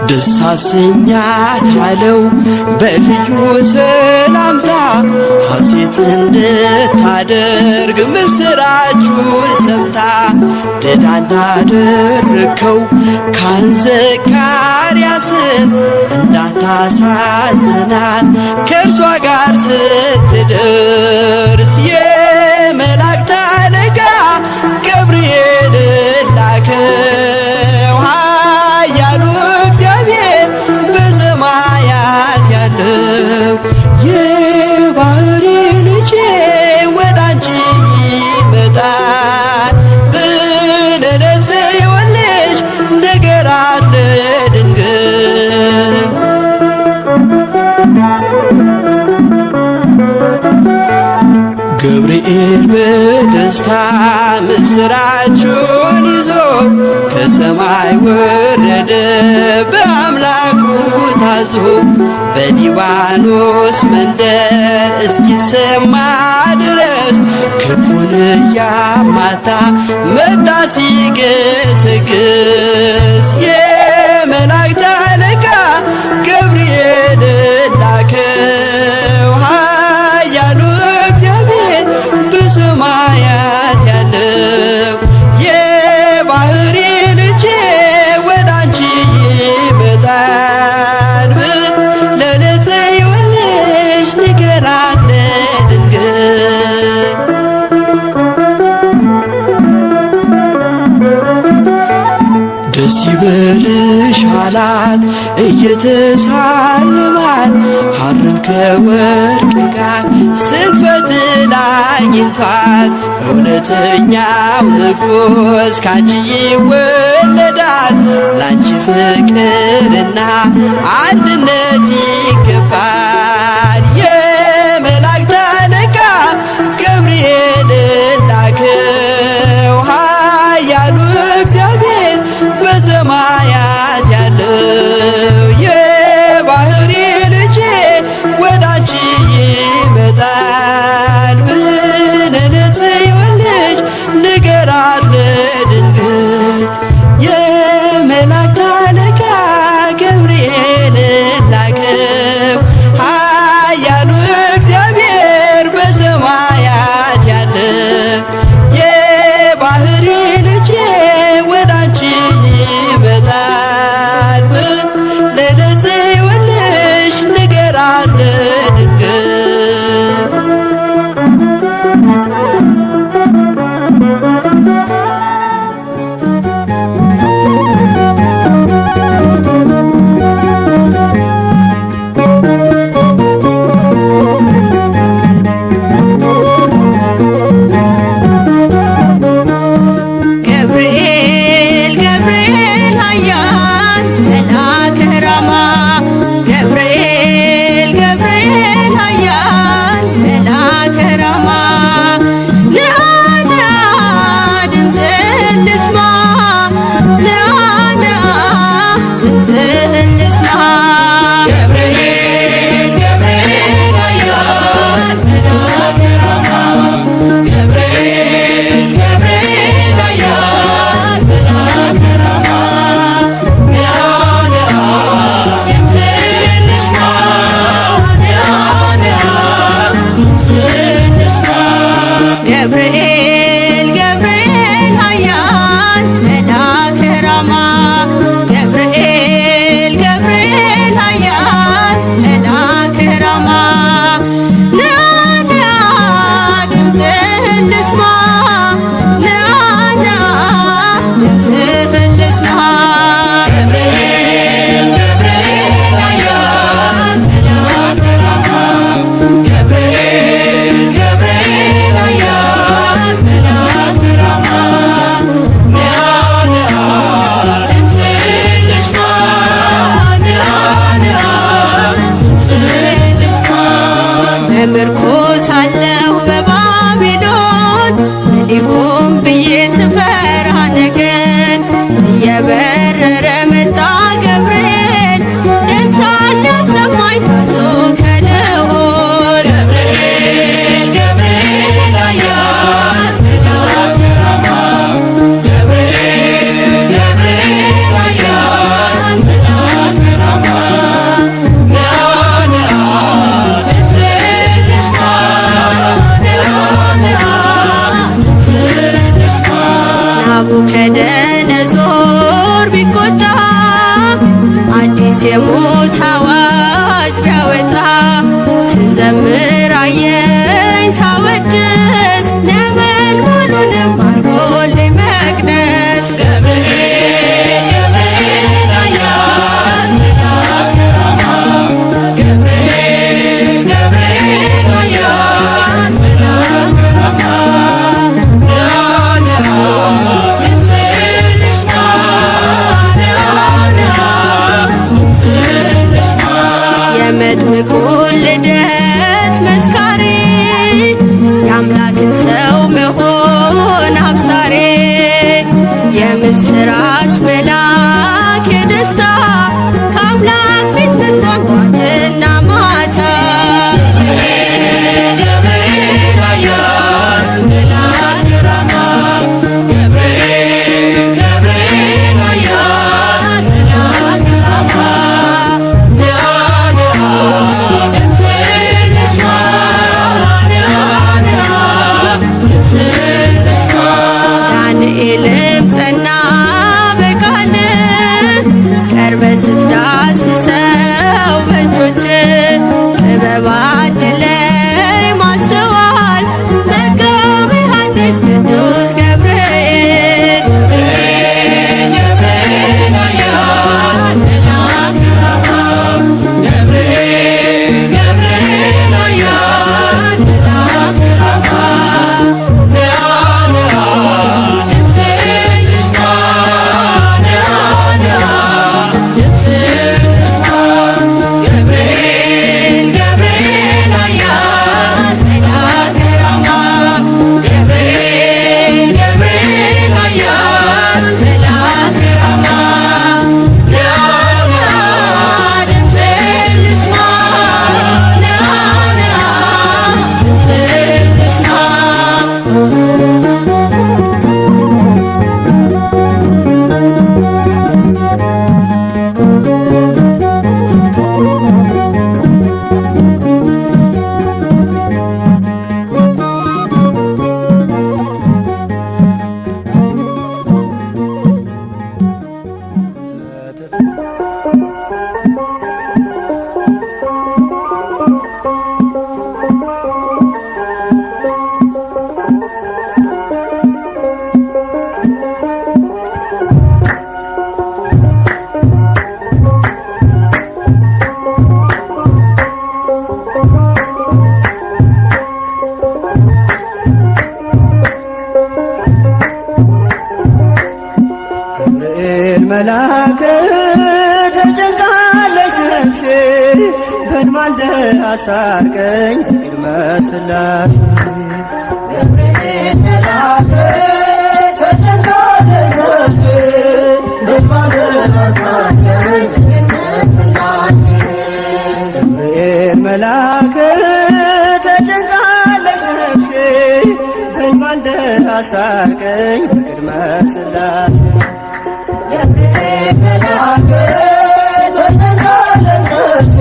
ደስ አሰኛት አለው በልዩ ሰላምታ ሐሴት እንድታደርግ ምስራቹን ሰምታ ድዳ እንዳደረግከው ካህን ዘካርያስን እንዳታሳዝናት ከእርሷ ጋር ስትደርስ የመላእክት አለቃ ገብርኤል ላከው ኃያሉ እግዚአብሔር በሰማያት ያለው የባሕሪ ልጅ ወዳንቺ ይመጣል ለጽዮን ልጅ ንገራት ለድንግል ገብርኤል በደስታ ምስራቹን ይዞ ከሰማይ ወረደ በአምላኩ ታዞ በሊባኖስ መንደር እስኪሰማ ድረስ ክንፉን እያማታ መጣ ሲገሰግስ የመላእክት አለቃ ገብርኤል ላከው ኃያሉ እግዚአብሔር በሰማያት ያለው የባህሪ ልጄ ወዳንቺ ይመጣል ለጽዮን ልጅ ንገራት ለድንግል ደስ ይበልሽ አላት እየተሳለማት ሐርን ከወርቅ ጋር ስትፈትል አግኝቷት እውነተኛው ንጉሥ ካንቺ ይወለዳል ላንቺ ፍቅርና አንድነት ይገባል የመላእክት አለቃ ገብርኤል ላከው ኃያሉ እግዚአብሔር በሰማያት ያለው የባህሪ ልጄ ወዳንቺ ይመጣል ለጽዮን ልጅ ንገራት ለድንግል የመላእክት አለቃ ገብርኤል ላከው ኃያሉ እግዚአብሔር በሰማያት ያለው የባህሪ ልጄ ወዳንቺ ይመጣል ለጽዮን ልጅ ንገራት ለድንግል ገብርኤል ገብርኤል ኃያል መልአከ ራማ ገብርኤል ገብርኤል ኃያል መልአከ ራማ ንአ ንአ ድምፅህን ልስማ ንአ ንአ ድምፅህን ልስማ ገብርኤል ገብርኤል ኃያል መልአከ ራማ ገብርኤል ገብርኤል ኃያል መልአከ ራማ ንአ ንአ ድምፅህን ልስማ ንአ ንአ ድምፅህን ልስማ ገብርኤል ገብርኤል ኃያል መልአከ ራማ ገብርኤል ገብርኤል ኃያል መልአከ ራማ ንአ ንአ ድምፅህን ልስማ ንአ ንአ ድምፅህን ልስማ ገብርኤል ገብርኤል ኃያል መልአከ ራማ ገብርኤል ገብርኤል ኃያል መልአከ ራማ ንአ ንአ ድምፅህን ልስማ ንአ ንአ ድምፅህን ልስማ በምርኮ ሳለሁ በባቢሎን ሊሆን ብዬ ስፈራ ነገር እየበረረ መጣ ገብርኤል ደስታን ሊያሰማኝ ታዞ ከልዑል ገብርኤል ገብርኤል ኃያል መልአከ ራማ ገብርኤል ገብርኤል ኃያል መልአከ ራማ ንአ ንአ ድምፅህን ልስማ አስታርቀኝ በቅድመ ሥላሴ ገብርኤል መልአክ ተጨንቃለች ነፍሴ በማደር አስታርቀኝ በቅድመ ሥላሴ ገብርኤል መልአክ ተጨንቃለች ነፍሴ በማደር አስታርቀኝ በቅድመ ሥላሴ ገብርኤል መልአክ ተጨንቃለች ነፍሴ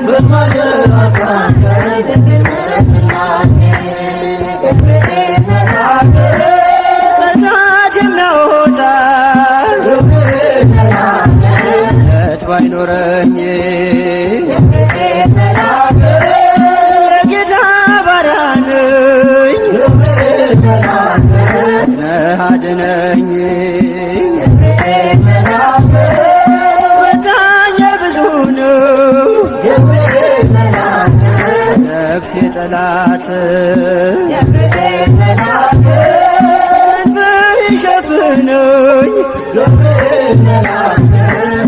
በማደር አስታርቀኝ በቅድመ ሥላሴ ገብርኤል መልአክ ከእሳት የሚያወጣ ገብርኤል መልአክ እምነት ባይኖረኝ ገብርኤል መልአክ የጌታ ባሪያ ነኝ ገብርኤል መልአክ ነህ አድነኝ ገብርኤል መልአክ ፈታኝ ብዙ ነው ገብርኤል መልአክ ነፍሴ ጠላት ገብርኤል መልአክ ክንፍህ ይሸፍነኝ ገብርኤል መልአክ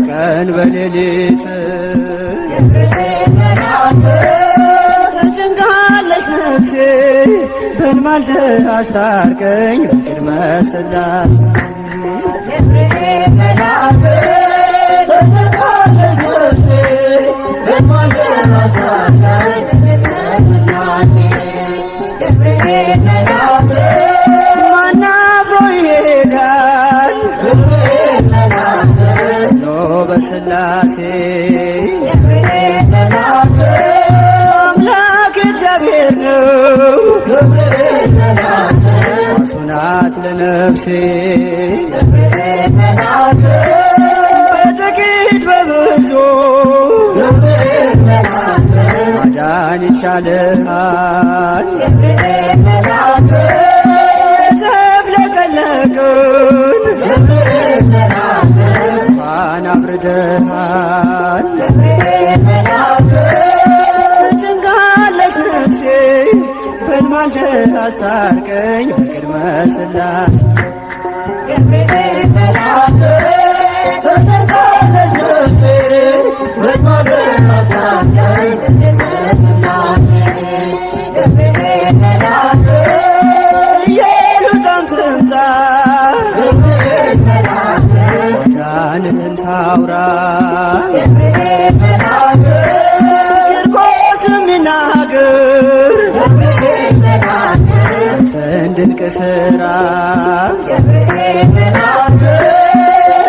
ቀን በሌሊት ገብርኤል መልአክ ተጨንቃለች ነፍሴ በማልደህ አስታርቀኝ በቅድመ ሥላሴ ገብርኤል መልአክ ተጨንቃለች ነፍሴ በማደር አስታርቀኝ በቅድመ ሥላሴ ገብርኤል መልአክ ማን አብሮ ይሄዳል ገብርኤል መልአክ ኖ በሥላሴ ገብርኤል መልአክ አምላክ እግዚአብሔር ነው ገብርኤል መልአክ ዋሱ ናት ለነፍሴ ገብርኤል መልአክ በጥቂት በብዙ ገብርኤል መልአክ ማዳን ይቻልሃል ገብርኤል መልአክ የተፍለቀለቅን ገብርኤል መልአክ እንኳን አብርደሃል ገብርኤል መልአክ ተጨንቃለች ነፍሴ በማልደህ አስታርቀኝ በቅድመ ሥላሴ ገብርኤል መልአክ ተጨንቃለች ነፍሴ በማደር አስታርቀኝ በቅድመ ሥላሴ ገብርኤል መልአክ ኢየሉጣም ትምጣ ገብርኤል መልአክ ማዳንህን ታውራ ገብርኤል መልአክ ቂርቆስ የሚናገር ገብርኤል መልአክ አንተን ድንቅ ሥራ ገብርኤል መልአክ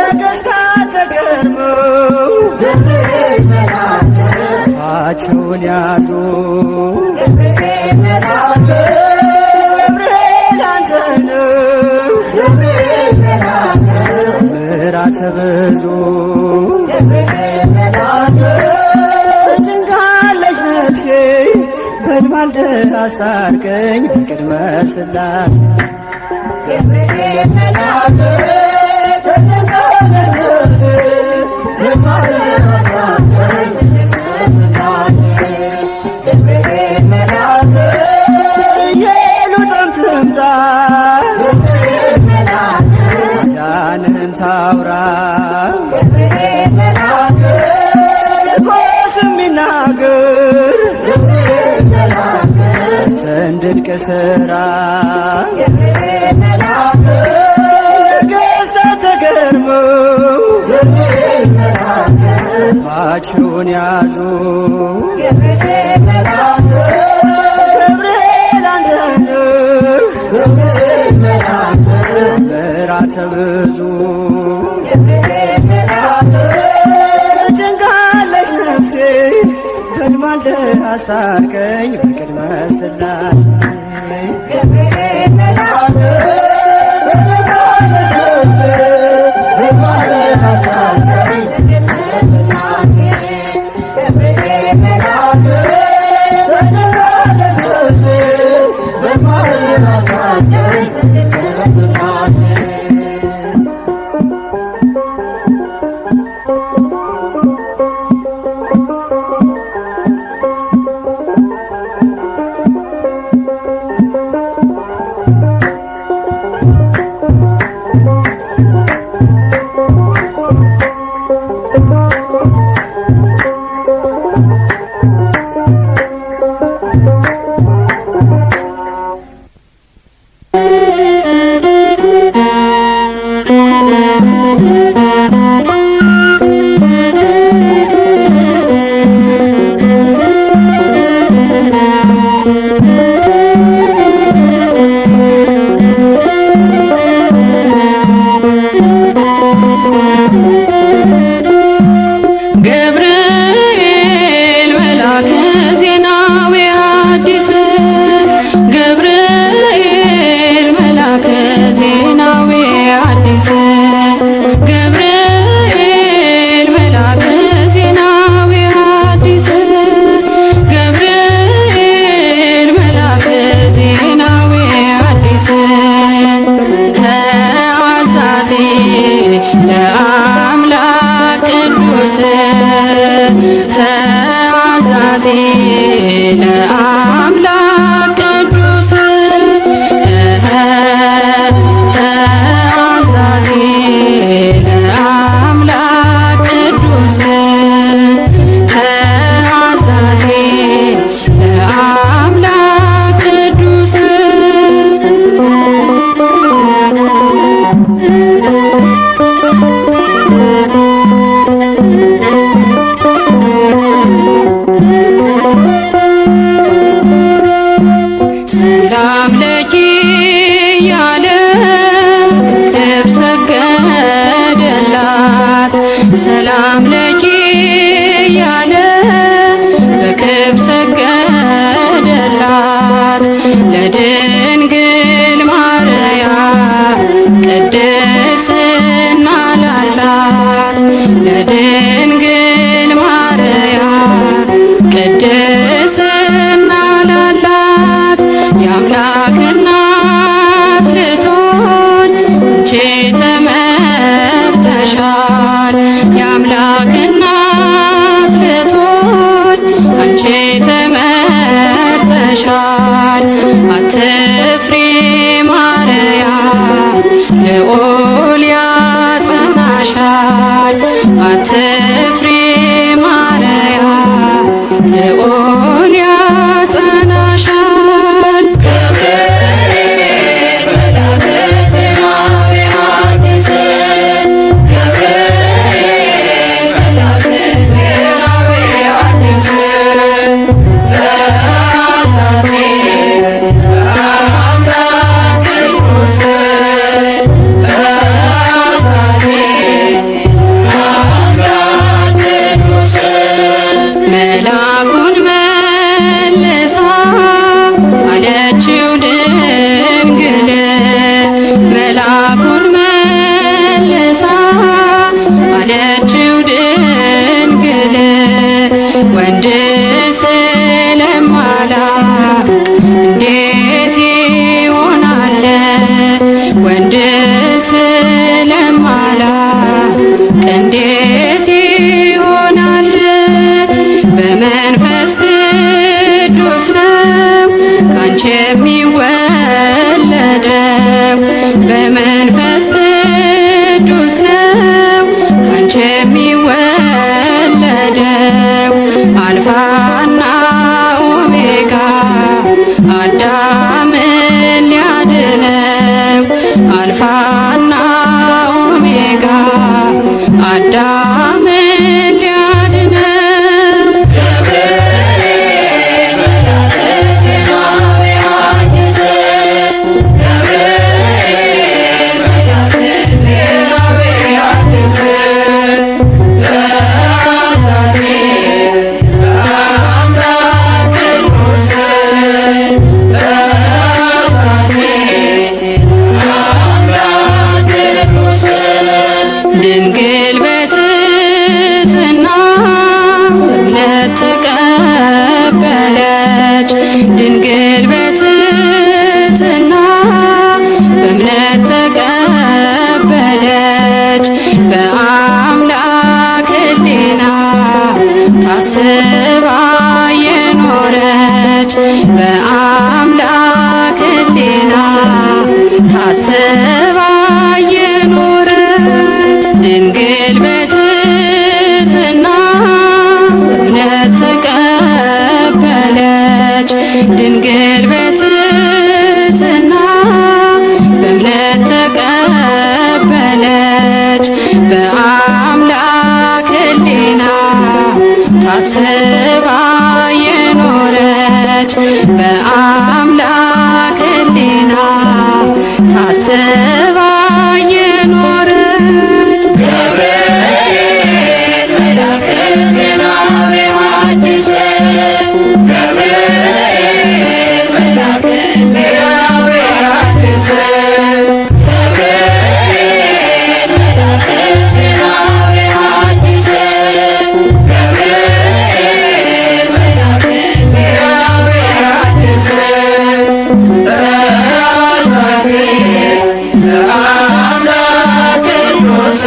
ነገሥታት ተገርመው ገብርኤል መልአክ አፋቸውን ያዙ ገብርኤል መልአክ ገብርኤል አንተ ነህ ገብርኤል መልአክ ምሕረት ብዙ ገብርኤል መልአክ ተጨንቃለች ነፍሴ በማልደህ አስታርቀኝ በቅድመ ሥላሴ ገብርኤል መልአክ ተጨንቃለች ነፍሴ በማደር አስታርቀኝ በቅድመ ሥላሴ ገብርኤል መልአክ ኢየሉጣም ትምጣ ገብርኤል መልአክ ማዳንህን ታውራ ገብርኤል መልአክ ቂርቆስ የሚናገር ገብርኤል መልአክ አንተን ድንቅ ሥራ ገብርኤል መልአክ ነገሥታት ተገርመው ገብርኤል መልአክ አፋቸውን ያዙ ገብርኤል መልአክ ገብርኤል አንተ ነህ ገብርኤል መልአክ ምሕረት ብዙ ገብርኤል መልአክ ተጨንቃለች ነፍሴ በማልደህ አስታርቀኝ በቅድመ ሥላሴ ገብርኤል መልአክ ተጨንቃለች ነፍሴ በማደር አስታርቀኝ በቅድመ ሥላሴ ገብርኤል መልአክ ተጨንቃለች ነፍሴ በማደር አስታርቀኝ በቅድመ ሥላሴ ገብርኤል መልአከ ዜናዊ ሐዲስ ገብርኤል መልአከ ዜናዊ ሐዲስ ገብርኤል መልአከ ዜናዊ ሐዲስ ገብርኤል መልአከ ዜናዊ ሐዲስ ተአዛዚ ለአምላክ ቅዱስ ተአዛዚ ለአምላክ ቅዱስ ተአዛዚ ለአምላክ ቅዱስ ተአዛዚ ለአምላክ ቅዱስ ሰላም ለኪ ያለ ክብር ሰገደላት ሰላም ለኪ ያለ በክብር ሰገደላት ለድንግል ማርያም ቅድስና ላላት ለድንግል ማርያም ቅድስና ላላት የአምላክ እናት ልትሆኝ አንቺ ተመርጠሻል የአምላክ እናት ልትሆኝ አንቺ ተመርጠሻል አትፍሪ ማርያም ልዑል ያጸናሻል አትፍሪ ማርያም ልዑል ያጸናሻል ገብርኤል መልአከ ዜናዊ ሐዲስ ገብርኤል መልአከ ዜናዊ ሐዲስ ተአዛዚ ለአምላክ ቅዱስ ተአዛዚ ለአምላክ ቅዱስ መልአኩን መልሳ አለችው ድንግል መልአኩን መልሳ አለችው ድንግል ወንድ ስለማላውቅ እንዴት ይሆናል ወንድ ስለማላውቅ እንዴት ይሆናል በመንፈስ ቅዱስ ነው ካንቺ የሚወለደው በመንፈስ ቅዱስ ነው ካንቺ የሚወለደው አልፋና ኦሜጋ አዳምን ሊያድነው አልፋና ኦሜጋ አዳምን ሊያድነው ገብርኤል መልአከ ዜናዊ ሐዲስ ገብርኤል መልአከ ዜናዊ ሐዲስ ተአዛዚ ለአምላክ ቅዱስ ተአዛዚ ለአምላክ ቅዱስ ድንግል በትሕትና እምነት ተቀበለች ድንግል በትሕትና በእምነት ተቀበለች በአምላክ ሕሊና ታስባ የኖረች በአምላክ ሕሊና ታስባ የኖረች ድንግል በትሕትና በእምነት ተቀበለች ድንግል በትሕትና በእምነት ተቀበለች በአምላክ ሕሊና ታስባ የኖረች የኖረች በአምላክ ሕሊና ታስባ የኖረች ገብርኤል መልአከ ዜና በሐዲስ ገብርኤል መልአከ ዜና በሐዲስ ገብርኤል መልአከ ዜና በሐዲስ ገብርኤል መልአከ ዜና በሐዲስ ተአዛዚ ለአምላክ ቅዱስ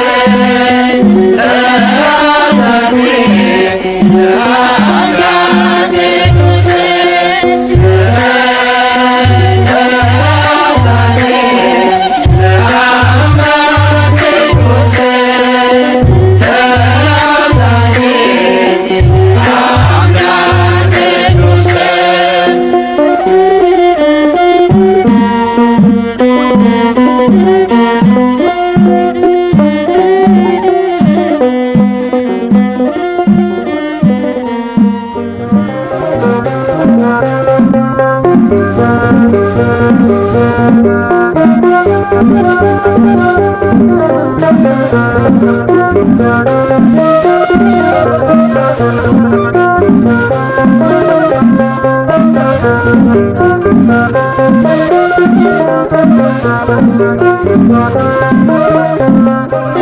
ተአዛዚ ለአምላክ ቅዱስ ተአዛዚ ለአምላክ ቅዱስ ተአዛዚ ለአምላክ ቅዱስ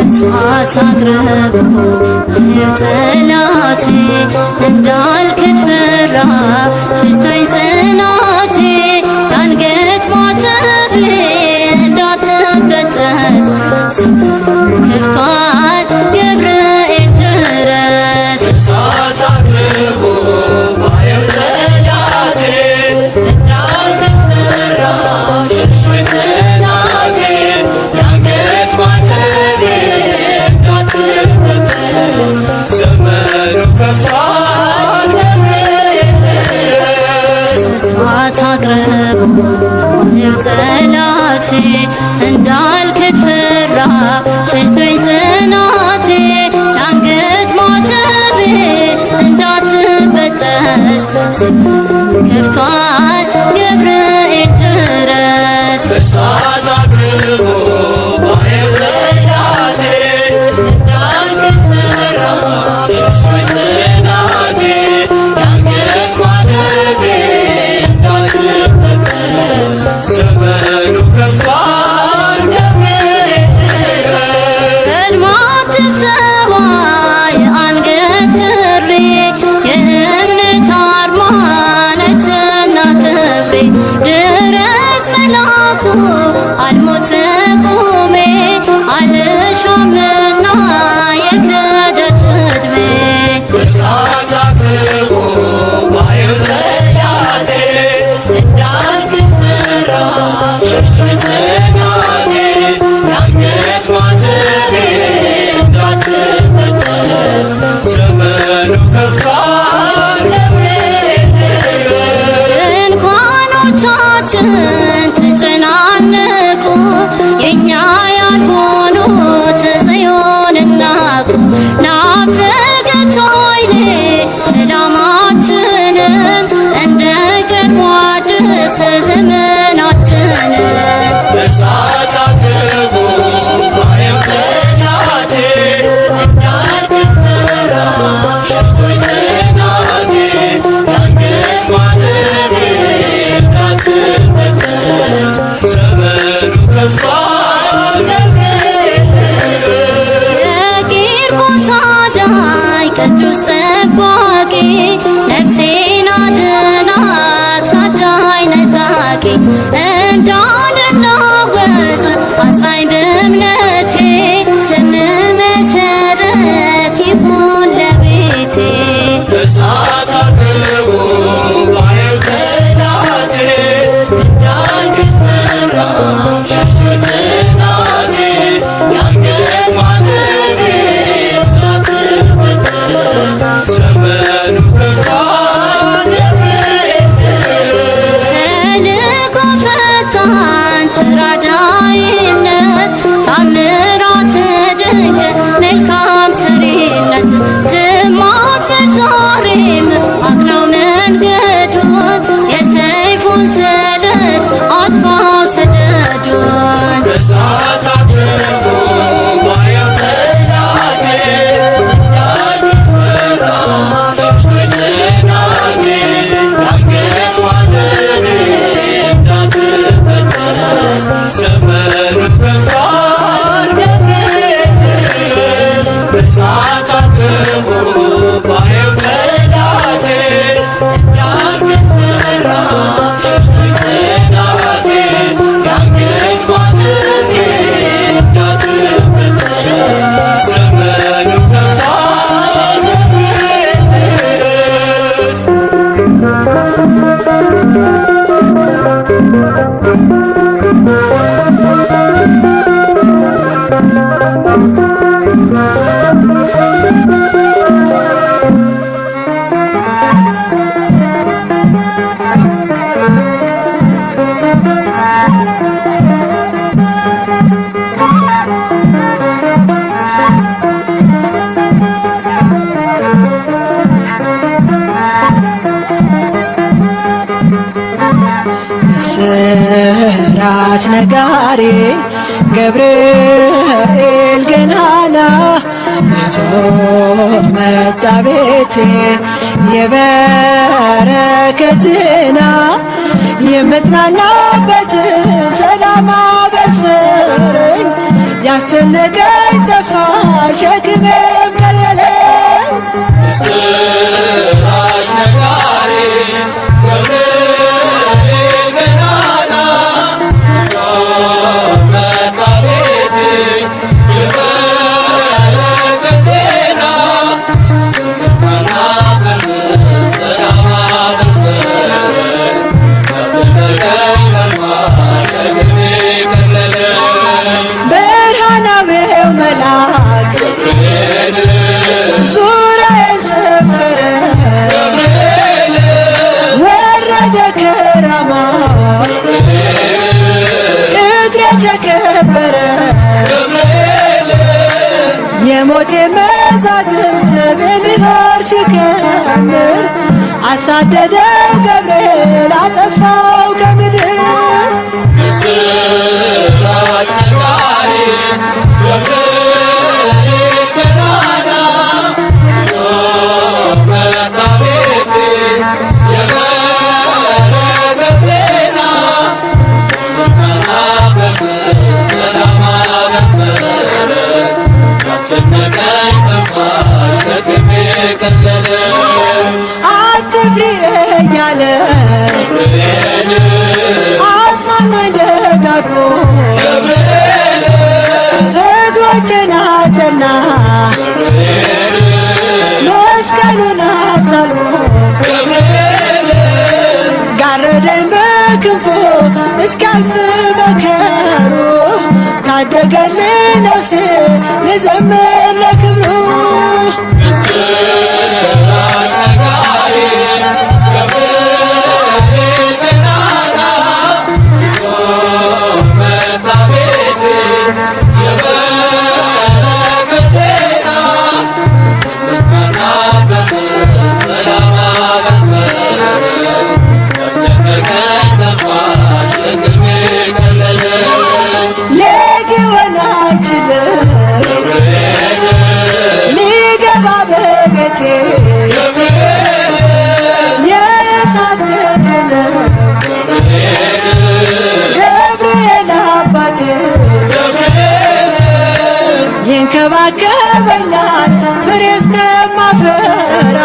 እሳት አቅርቦ ጠላቴ እንዳልክድ ፈራ ሽሽቶኝ ጽናቴ የአንገት ማተቤ እንዳትበጠስ ዘመን ከፍቷል ገብርኤል ድረስ እሳት አቅርቦ ባየው ጠላቴ እንዳልክድ ፈራ ሽሽቶኝ ጽናቴ የአንገት ማተቤ እንዳትበጠስ ዘመኑ ከፍቷል ገብርኤል ድረስ እሳት አቅርቦ ባየው ጠላቴ እንዳልክድ ፈራ ሸሽቶኝ ጽናቴ የአንገት ማተቤ እንዳትበጠስ ዘመን ከፍቷል ገብርኤል ድረስ እሳት አቅርቦ ባየው ጠላቴ እንዳልክድ ፈራ ሽሽቶኝ ጽናቴ የአንገት ማተቤ እንዳትበጠስ ዘመኑ ከፍቷል ገብርኤል ድረስ ቀድማት ሰባ የአንገት ክሬ የእምነት አርማ ነችና ክብሬ ድረስ መላኩ አልሞት በቁሜ አልሻምና የክህደት ዕድሜ እሳት አቅርቦ ባየው ጠላቴ እንዳልክድ ፈራ ሽሽቶኝ ጽናቴ የአንገት ማተቤ እንዳትበጠስ ዘመኑ ከፍቷል ገብርኤል ድረስ ድንኳኖቻችን ተጨናነቁ የእኛ ያልሆኑት ጽዮንን ናቁ ናፈቀች ዓይኔ ሰላማችንን እንደ ቀድሞ አድስ ዘመናችንን እሳት አቅርቦ ባየው ጠላቴ እንዳልክድ ፈራ ሽሽቶኝ ጽናቴ የአንገት ማተቤ እንዳትበጠስ ዘመኑ ከፍቷል ገብርኤል ድረስ የቂርቆስ አዳኝ ቅዱስ ጠባቂ ነፍሴን አድናት ካዳኝ ነጣቂ እንዳልናወጽ አጽናኝ በእምነቴ ስም መሰረት ይሁን ለቤቴ እሳት አቅርቦ ባየው ጠላቴ እንዳልክድ ፈራ ሽሽቶኝ ጽናቴ የአንገት ማተቤ እንዳትበጠስ ዘመኑ ከፍቷል ገብርኤል ድረስ ተልኮ ምስራች ነጋሪ ገብርኤል ገናና ይዞ መጣ ቤቴን የበረከት ዜና የምጽናናበትን ሰላም አበሰረኝ ያስጨነቀኝ ጠፋ ሸክሜም ቀለለ ምስራች ነጋሪ ገብርኤል ገናና ይዞ መጣ ቤቴን የበረከት ዜና የምጽናናበትን ሰላም አበሰረኝ ያስጨነቀኝ ጠፋ ሸክሜ ቀለለ ብርሃናዊው መልአክ ገብርኤል ዙሪያዬን ሰፈረ ገብርኤል ወረደ ከራማ ቅጥሬ ተከበረ ገብርኤል የሞቴ መዛግብት በንባር ሲከምር አሳደደ ገብርኤል አጠፋው ከምድር ምስራች ነጋሪ ገብርኤል ገናና ይዞ መጣ ቤቴን የበረከት ዜና የምጽናናበትን ሰላም አበሰረኝ ያስጨነቀኝ ጠፋ ሸክሜ ቀለለ አትፍሪ እያለ ገብርኤል አጽናናኝ ደጋግሞ ገብርኤል እግሮቼን አጸና ገብርኤል መስቀሉን አሳልሞ ገብርኤል ጋረደኝ በክንፉ እስካልፍ መከሩ ታደገልኝ ነፍሴ ልዘምር ለክብሩ ምስራች ነጋሪ ገብርኤል ገናና ይዞ መጣ ቤቴን የበረከት ዜና የምጽናናበትን ሰላም አበሰረኝ ያስጨነቀኝ ጠፋ ሸክሜ ቀለለ ሊሆን አይችልም ገብርኤል ሊገባ በቤቴ ገብርኤል የእሳት ገድል ገብርኤል ገብርኤል አባቴ ገብርኤል ይንከባከበኛል ፍሬ እስከማፈራ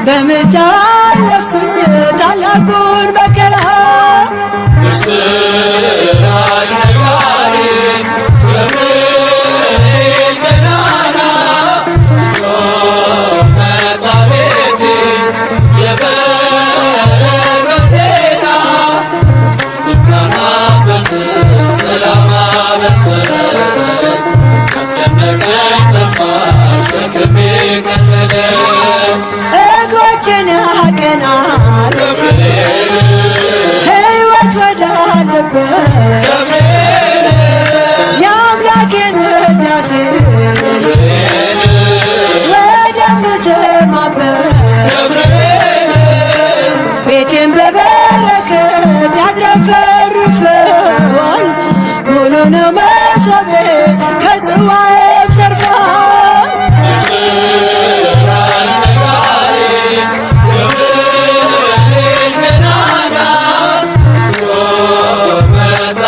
በምልጃው አለፍኩኝ ታላቁን መከራ ምስራች ነጋሪ ገብርኤል ገናና ይዞ መጣ ቤቴን የበረከት ዜና የምጽናናበትን ሰላም አበሰረኝ ያስጨነቀኝ ጠፋ ሸክሜ ቀለለ እግሮቼን ያቀናል ገብርኤል ሕይወት ወዳለበት ገብርኤል የአምላኬን ውዳሴ ወደምሰማበት ገብርኤል ቤቴን በበረከት ያትረፈርፈዋል ሙሉ ነው መሶቤ ከጽዋዬም ተርፏል ምስራች ነጋሪ ገብርኤል ገናና ይዞ መጣ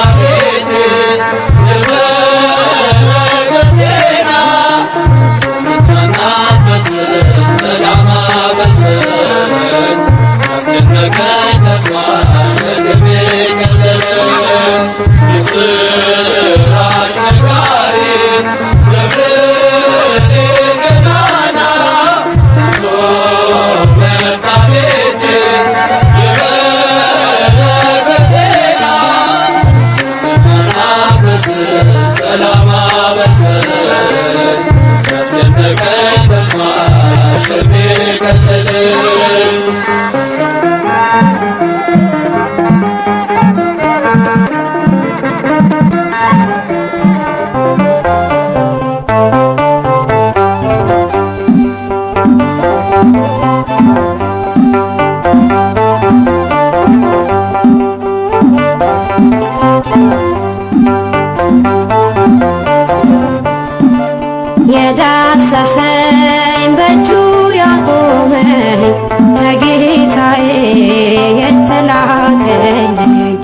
የተላከልኝ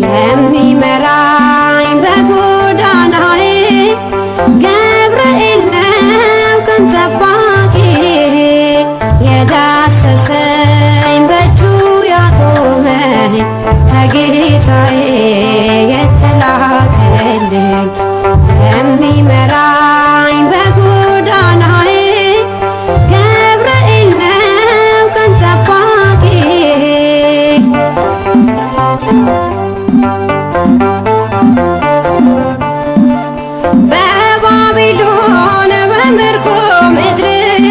የሚመራኝ በጎዳናዬ ገብርኤል ነው ቀን ጠባቂ የዳሰሰኝ በእጁ ያቆመኝ ከጌታዬ የተላከልኝ የሚመራኝ በጎዳናዬ ገብርኤል ነው ቀን ጠባቂ በባቢሎን በምርኮ ምድር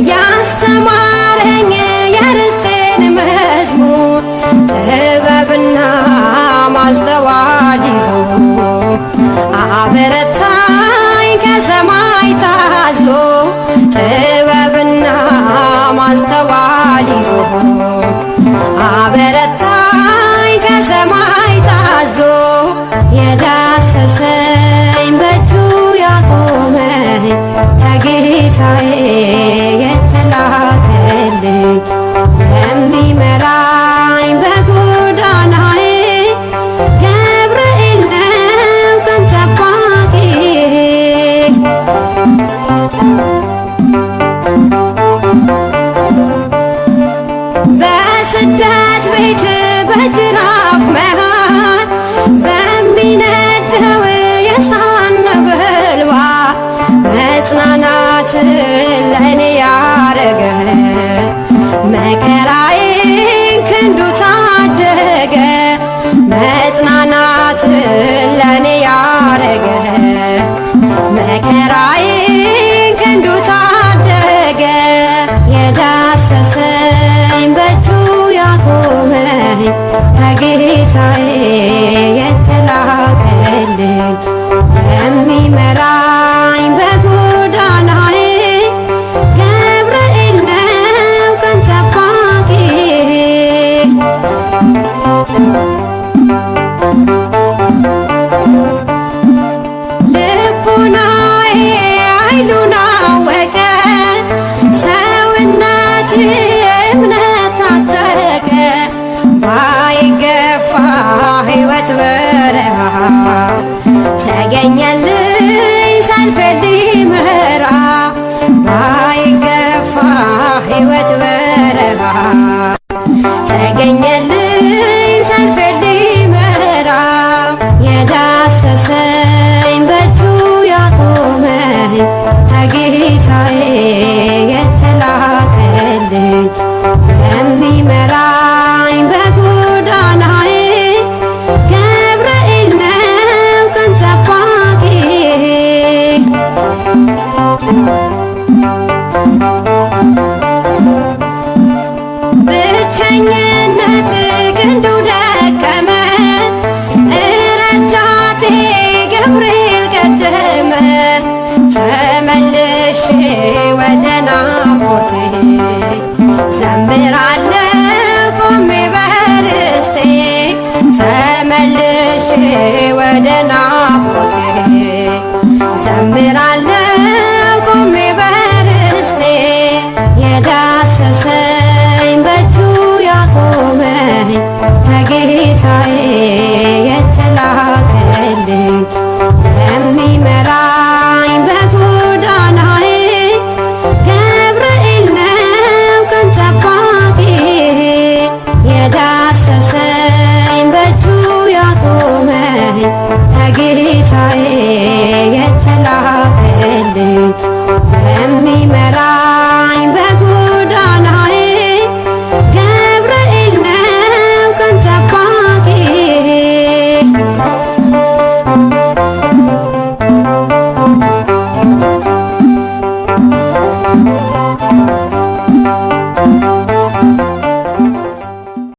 ያስተማረኝ የርስቴን መዝሙር ጥበብና ማስተዋል ይዞ አበረታኝ ከሰማይ ታዞ ጥበብና ማስተዋል ይዞ አበረታኝ ከሰማይ ታዞ የዳሰሰኝ በእጁ ያቆመኝ ከጌታዬ የተላከልኝ የሚመራኝ በጎዳናዬ ገብርኤል ነው ቀን ጠባቂ በስደት ቤት በጅራፍ መሃል በሚነደው የእሳት ነበልባል መጽናናትን ለእኔ ያረገ መከራዬን ክንዱ ታደገ መጽናናትን ለእኔ ያረገ መከራዬን ክንዱ ታደገ የዳሰሰኝ በእጁ ያቆመኝ ከጌታዬ የተላከልኝ የሚመራኝ በጎዳናዬ ገብርኤል ነው ቀን ጠባቂ ልቡናዬ ኃይሉን አወቀ ሰውነቴ እምነት ታጠቀ ባይገፋ ሕይወት በረሃ ተገኘልኝ ሰልፍ ሊመራ ባይገፋ ሕይወት በረሃ ተገኘልኝ ሰልፍ ሊመራ የዳሰሰኝ በእጁ ያቆመኝ ከጌታዬ የተላከልኝ የሚመራኝ በጎዳናዬ ገብርኤል ነው ቀን ጠባቂ ብቸኝነት ክንዱ ደከመ ረዳቴ ገብርኤል ቀደመ ተመልሼ ወደ ናፍቆቴ ዘምራለሁ ቆሜ በርስቴ ተመልሼ ወደ ናፍቆቴ ዘምራለሁ ቆሜ በርስቴ የዳሰሰኝ በእጁ ያቆመኝ ከጌታዬ የተላከልኝ የሚመራኝ በጎዳናዬ ገብርኤል ነው ቀን ጠባቂ የዳሰሰኝ በእጁ ያቆመኝ ከጌታዬ የተላከልኝ የሚመራ